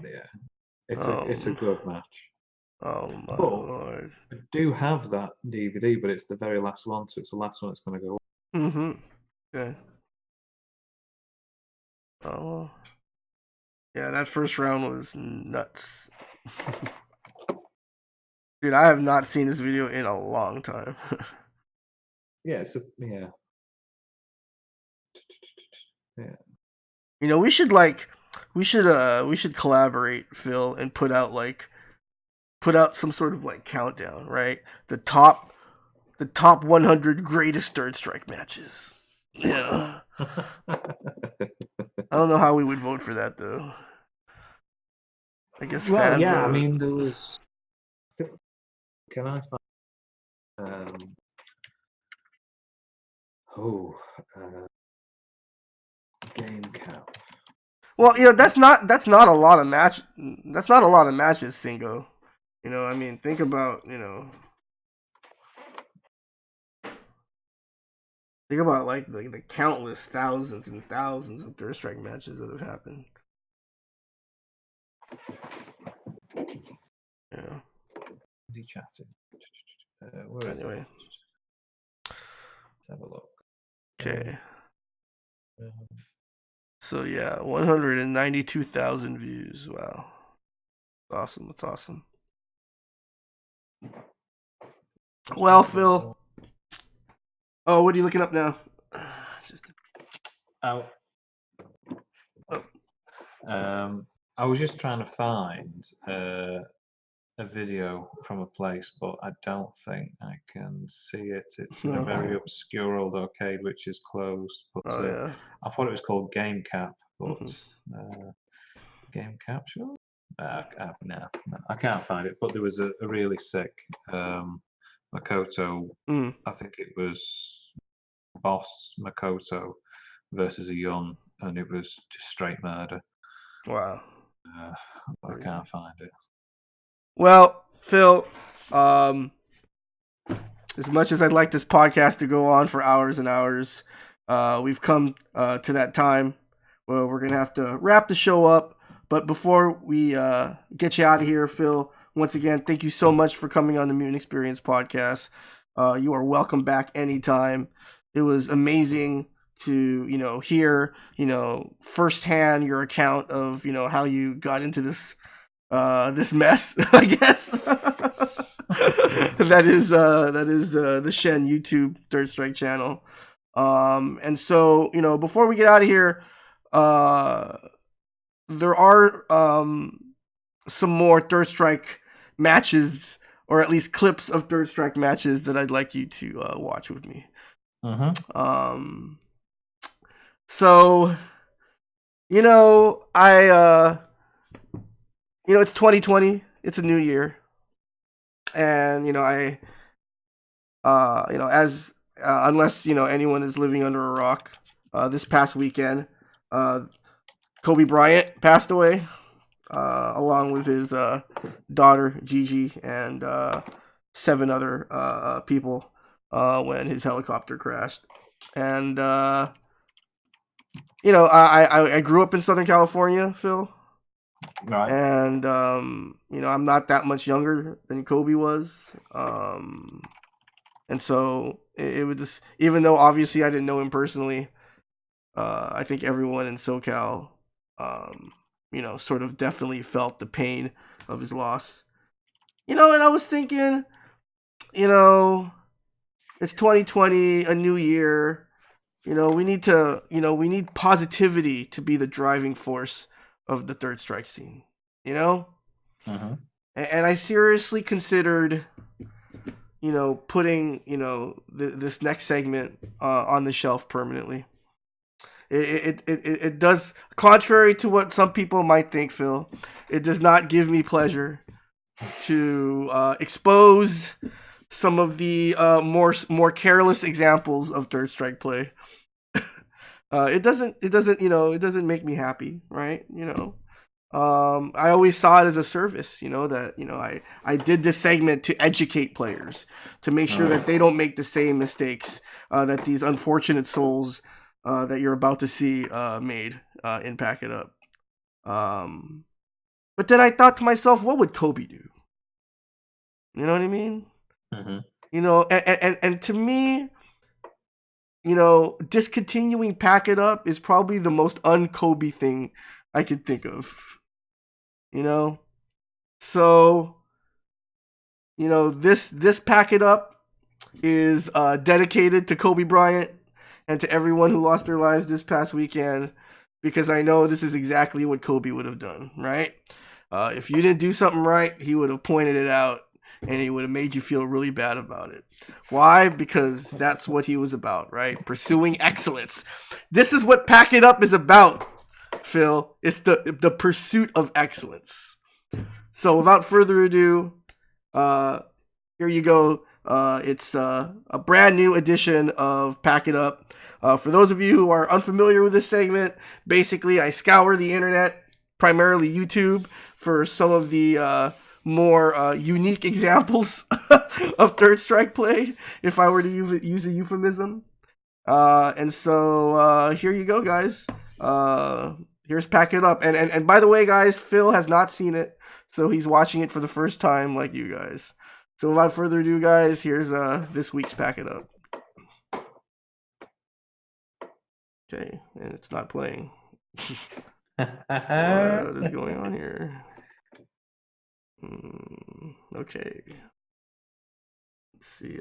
Yeah, it's a good match. Oh my lord! I do have that DVD, but it's the very last one, so it's the last one that's going to go. Okay. Oh. Yeah, that first round was nuts. Dude, I have not seen this video in a long time. Yeah. We should collaborate, Phil, and put out some sort of like countdown, right? The top 100 greatest Third Strike matches. Yeah. I don't know how we would vote for that though. I guess fan vote. I mean, there was. Can I find? Game cap. Well, that's not a lot of match. That's not a lot of matches, Singo. I mean, think about Think about like the countless thousands and thousands of Third Strike matches that have happened. Yeah. Is he chatting? Anyway. Let's have a look. Okay. So yeah, 192,000 views. Wow. Awesome. That's awesome. Well, Phil. Oh, what are you looking up now? I was just trying to find a video from a place, but I don't think I can see it. It's in a very obscure old arcade which is closed. But I thought it was called Game Cap, but Game Cap, sure. No, I can't find it. But there was a really sick Makoto. I think it was boss Makoto versus a Yun, and it was just straight murder. Wow. I can't find it. Well, Phil, as much as I'd like this podcast to go on for hours and hours, we've come to that time where we're gonna have to wrap the show up. But before we get you out of here, Phil, once again, thank you so much for coming on the Mutant XPerience podcast. You are welcome back anytime. It was amazing to, hear, firsthand your account of, how you got into this mess, I guess. that is the Shen YouTube Third Strike channel. And so, before we get out of here, there are some more Third Strike matches, or at least clips of Third Strike matches that I'd like you to watch with me. So, it's 2020. It's a new year, and as unless anyone is living under a rock, this past weekend, Kobe Bryant passed away, along with his daughter Gigi and 7 other people when his helicopter crashed. And I grew up in Southern California, Phil. Right. And I'm not that much younger than Kobe was. And so it would just, even though obviously I didn't know him personally, I think everyone in SoCal, sort of definitely felt the pain of his loss. And I was thinking, it's 2020, a new year. We need positivity to be the driving force of the Third Strike scene, And I seriously considered, putting, this next segment on the shelf permanently. It does, contrary to what some people might think, Phil, it does not give me pleasure to expose some of the more careless examples of Third Strike play. It doesn't make me happy, right? I always saw it as a service, that I did this segment to educate players, to make sure that they don't make the same mistakes that these unfortunate souls that you're about to see made in Pack It Up. But then I thought to myself, what would Kobe do? You know what I mean? And to me, discontinuing Pack It Up is probably the most un-Kobe thing I could think of. So, this Pack It Up is dedicated to Kobe Bryant and to everyone who lost their lives this past weekend, because I know this is exactly what Kobe would have done, right? If you didn't do something right, he would have pointed it out, and he would have made you feel really bad about it. Why? Because that's what he was about, right? Pursuing excellence. This is what Pack It Up is about, Phil. It's the pursuit of excellence. So without further ado, here you go. It's a brand new edition of Pack It Up. For those of you who are unfamiliar with this segment, basically I scour the internet, primarily YouTube, for some of the more unique examples of Third Strike play, if I were to use a euphemism. And so here you go, guys. Here's Pack It Up. And by the way, guys, Phil has not seen it, so he's watching it for the first time like you guys. So without further ado, guys, here's this week's Pack It Up. Okay, and it's not playing. What is going on here? Okay. Let's see.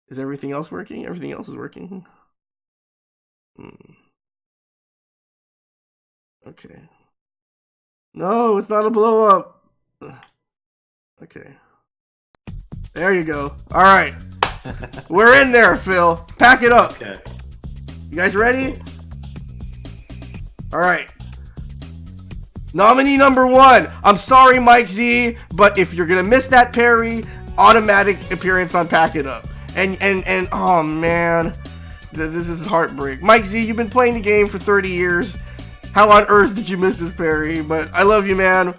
Is everything else working? Everything else is working. Okay. No, it's not a blow up. Okay. There you go. All right. We're in there, Phil. Pack it up. Okay. You guys ready? All right. Nominee number 1. I'm sorry, Mike Z, but if you're gonna miss that parry, automatic appearance on Pack It Up. And oh man, This is heartbreak. Mike Z, you've been playing the game for 30 years. How on earth did you miss this, Perry? But I love you, man.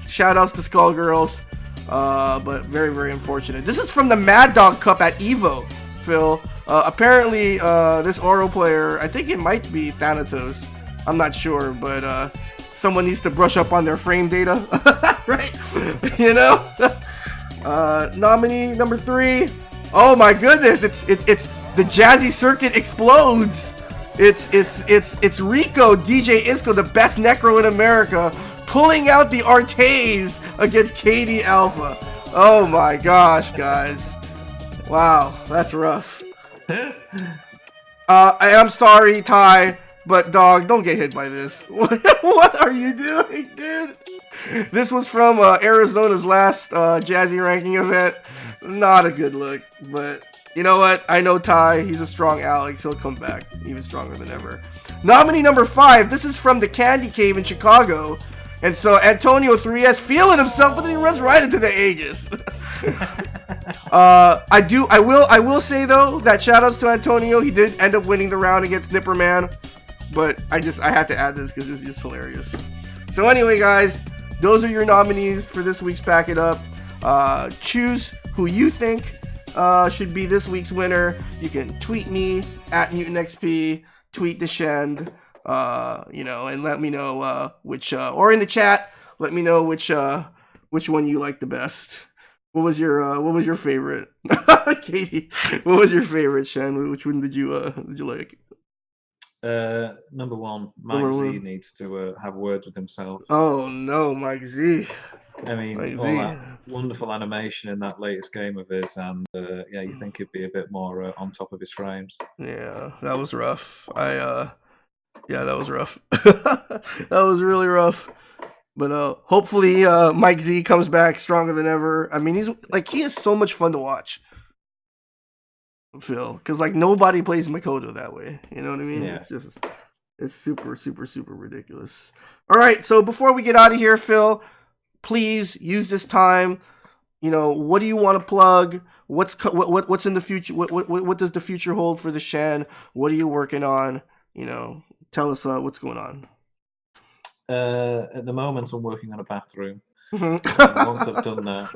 Shoutouts to Skullgirls. But very, very unfortunate. This is from the Mad Dog Cup at EVO, Phil. Apparently, this Oro player, I think it might be Thanatos. I'm not sure, but someone needs to brush up on their frame data, right? You know? Nominee number 3. Oh my goodness! It's the Jazzy Circuit explodes. It's Rico DJ Isco, the best necro in America, pulling out the Artays against KD Alpha. Oh my gosh, guys! Wow, that's rough. I'm sorry, Ty, but dog, don't get hit by this. What are you doing, dude? This was from Arizona's last Jazzy ranking event. Not a good look, but you know what? I know Ty. He's a strong Alex. He'll come back even stronger than ever. Nominee number 5. This is from the Candy Cave in Chicago. And so Antonio 3S feeling himself, but then he runs right into the Aegis. I will say though that shoutouts to Antonio. He did end up winning the round against Nipperman, but I had to add this because it's just hilarious. So anyway, guys, those are your nominees for this week's Pack It Up. Choose who you think should be this week's winner. You can tweet me at Mutant XP, tweet TheShend, and let me know which, or in the chat, let me know which one you like the best. What was your favorite? Katie, what was your favorite, Shen? Which one did you like? Number 1, Mike Z needs to have words with himself. Oh no, Mike Z. I mean, all that wonderful animation in that latest game of his, and you think he'd be a bit more on top of his frames. Yeah, that was rough. That was rough. That was really rough. But hopefully Mike Z comes back stronger than ever. I mean, he is so much fun to watch, Phil, because nobody plays Makoto that way. You know what I mean? Yeah. It's super, super, super ridiculous. All right, so before we get out of here, Phil, please use this time. What do you want to plug? What's in the future? What does the future hold for TheShend? What are you working on? Tell us what's going on. At the moment, I'm working on a bathroom. Once I've done that,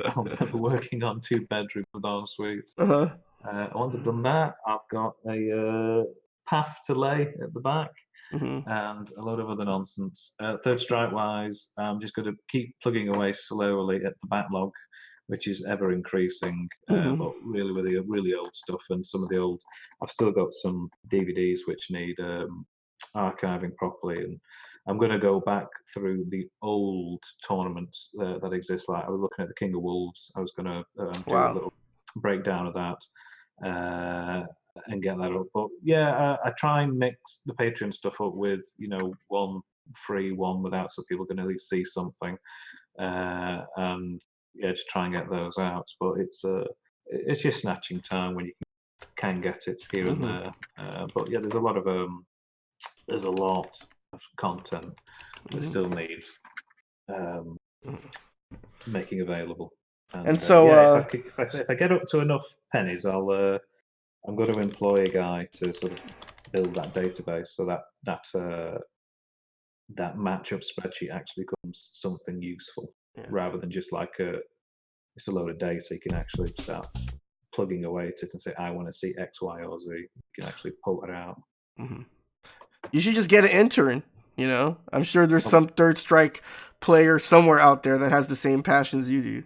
I'll be working on 2 bedrooms with ensuite. Once I've done that, I've got a path to lay at the back. And a load of other nonsense. Third strike wise, I'm just going to keep plugging away slowly at the backlog, which is ever increasing, but really with the really old stuff and some of the old. I've still got some DVDs which need archiving properly, and I'm going to go back through the old tournaments that exist. Like I was looking at the King of Wolves. I was going to do a little breakdown of that. And get that up, but I try and mix the Patreon stuff up with one free, one without, so people can at least see something, and just try and get those out. But it's just snatching time when you can get it here and there. But there's a lot of content that still needs making available. And so if I get up to enough pennies, I'm going to employ a guy to sort of build that database so that matchup spreadsheet actually becomes something useful rather than just just a load of data. You can actually start plugging away at it and say, I want to see X, Y, or Z. You can actually pull it out. You should just get an intern. I'm sure there's some Third Strike player somewhere out there that has the same passion as you do.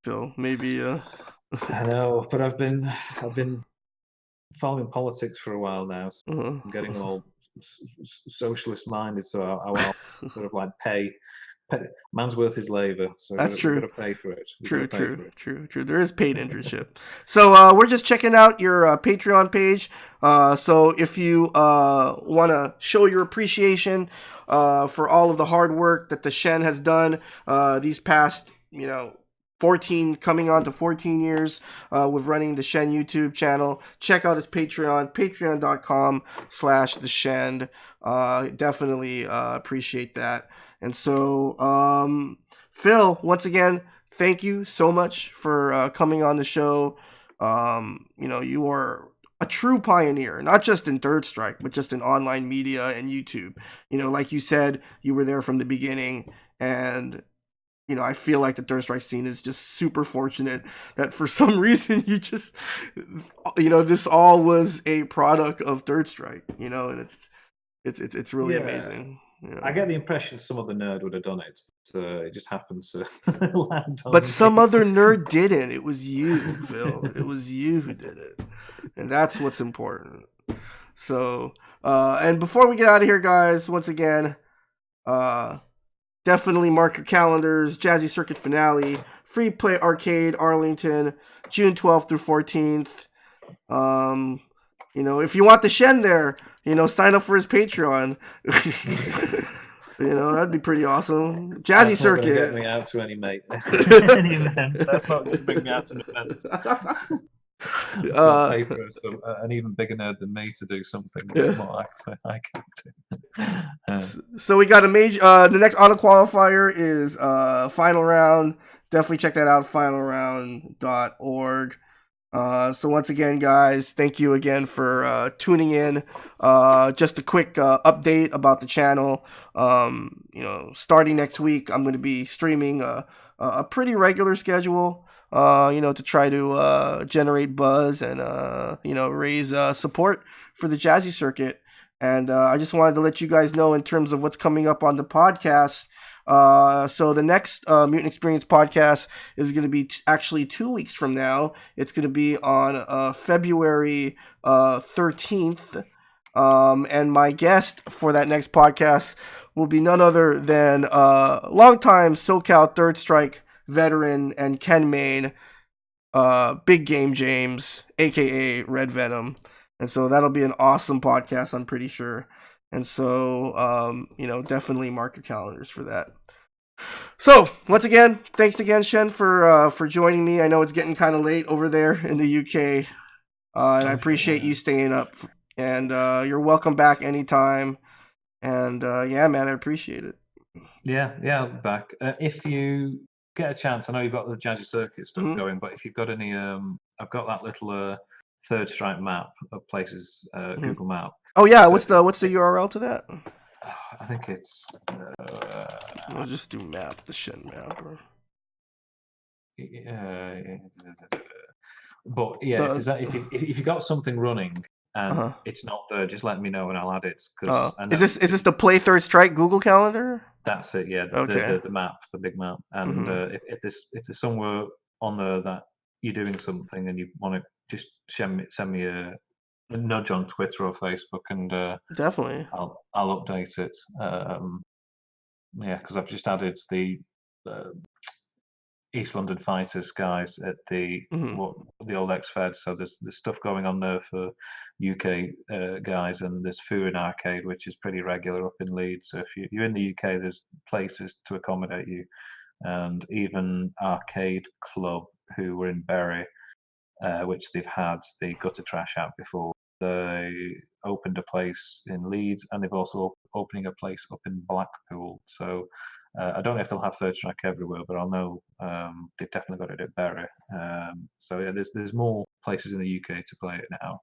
Phil, maybe. I know, but I've been following politics for a while now, so I'm getting all socialist minded, so I will sort of pay. Man's worth his labour, so that's true. We've got to pay for it. True. There is paid internship. So we're just checking out your Patreon page. So if you want to show your appreciation for all of the hard work that TheShend has done these past, 14 coming on to 14 years with running the TheShend YouTube channel. Check out his Patreon, patreon.com/TheShend. Definitely appreciate that. And so, Phil, once again, thank you so much for coming on the show. You are a true pioneer, not just in Third Strike, but just in online media and YouTube. Like you said, you were there from the beginning, and I feel like the Third Strike scene is just super fortunate that for some reason this all was a product of Third Strike, and it's really Yeah, amazing. I get the impression some other nerd would have done it, but it just happens to land But on some me. other nerd didn't. It was you, Phil. It was you who did it, and that's what's important. So, and before we get out of here, guys, once again, uh, definitely mark your calendars. Jazzy Circuit finale, free play arcade, Arlington, June 12th through 14th. If you want TheShend there, sign up for his Patreon. That'd be pretty awesome. Jazzy That's not going to get Circuit. me out to any any events. That's not going to bring me out to an event. It's got to pay for an even bigger nerd than me to do something more I can do. So we got a major. The next auto qualifier is Final Round. Definitely check that out. FinalRound.org. So once again, guys, thank you again for tuning in. Just a quick update about the channel. Starting next week, I'm going to be streaming a pretty regular schedule. To try to generate buzz and raise support for the Jazzy Circuit. And I just wanted to let you guys know in terms of what's coming up on the podcast. So the next Mutant XPerience podcast is going to be actually 2 weeks from now. It's going to be on February 13th. And my guest for that next podcast will be none other than longtime SoCal Third Strike veteran and Ken Main, Big Game James, aka Red Venom. And so that'll be an awesome podcast, I'm pretty sure. And so, definitely mark your calendars for that. So once again, thanks again, Shen, for joining me. I know it's getting kind of late over there in the UK, and I appreciate you staying up. And you're welcome back anytime. And yeah, man, I appreciate it. Yeah, I'll be back. If you get a chance, I know you've got the Jazzy Circuit stuff going, but if you've got any, I've got that little Third Strike map of places, Google Map. Oh yeah, what's the URL to that? I think it's. I'll just do map, the Shen map. But yeah, if you got something running and it's not there, just let me know and I'll add it. Is this the Play Third Strike Google Calendar? That's it. Yeah, okay. the map, the big map, and if there's somewhere on there that you're doing something and you want to just send me a nudge on Twitter or Facebook, and definitely I'll update it. Yeah, because I've just added the East London Fighters guys at the old X-Fed, so there's stuff going on there for UK guys, and there's Furin Arcade, which is pretty regular up in Leeds. So if you're in the UK, there's places to accommodate you, and even Arcade Club, who were in Bury, which they've had the Gutter Trash at before. They opened a place in Leeds, and they've also opening a place up in Blackpool. So I don't know if they'll have Third Strike everywhere, but I'll know they've definitely got it at Bury. So yeah, there's more places in the UK to play it now.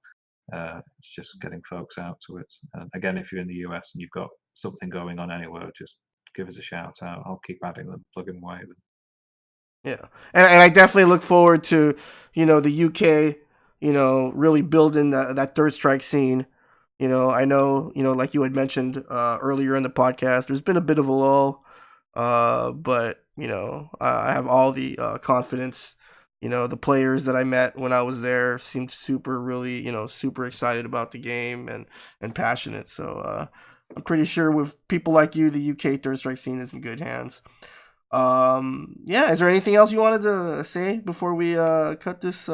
It's just getting folks out to it. And again, if you're in the US and you've got something going on anywhere, just give us a shout out. I'll keep adding them, plugging away. Yeah, and I definitely look forward to the UK, really building that Third Strike scene. I know like you had mentioned earlier in the podcast, there's been a bit of a lull, but I have all the confidence. The players that I met when I was there seemed really super excited about the game and passionate. So I'm pretty sure with people like you, the UK Third Strike scene is in good hands. Yeah, is there anything else you wanted to say before we shut this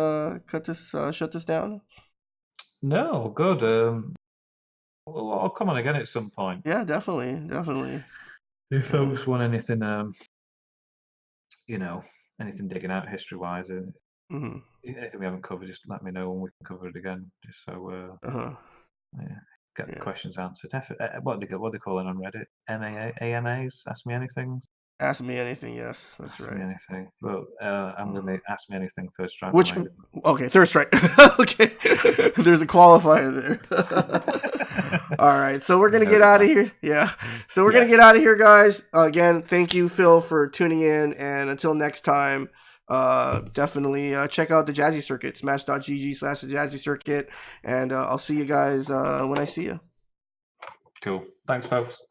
down? No, good. Well, I'll come on again at some point. Yeah, definitely. If folks want anything, anything digging out history wise, anything we haven't covered, just let me know and we can cover it again. Just so get the questions answered. What do they call it on Reddit? AMAs? Ask me anything. Ask me anything. Yes, that's Ask right. me anything. Well, I'm going to ask me anything third strike. Which related. okay, third strike. Okay, there's a qualifier there. All right, so we're gonna get out of here. Yeah, so we're gonna get out of here, guys. Again, thank you, Phil, for tuning in, and until next time, definitely check out the Jazzy Circuit, smash.gg/the Jazzy Circuit, and I'll see you guys when I see you. Cool. Thanks, folks.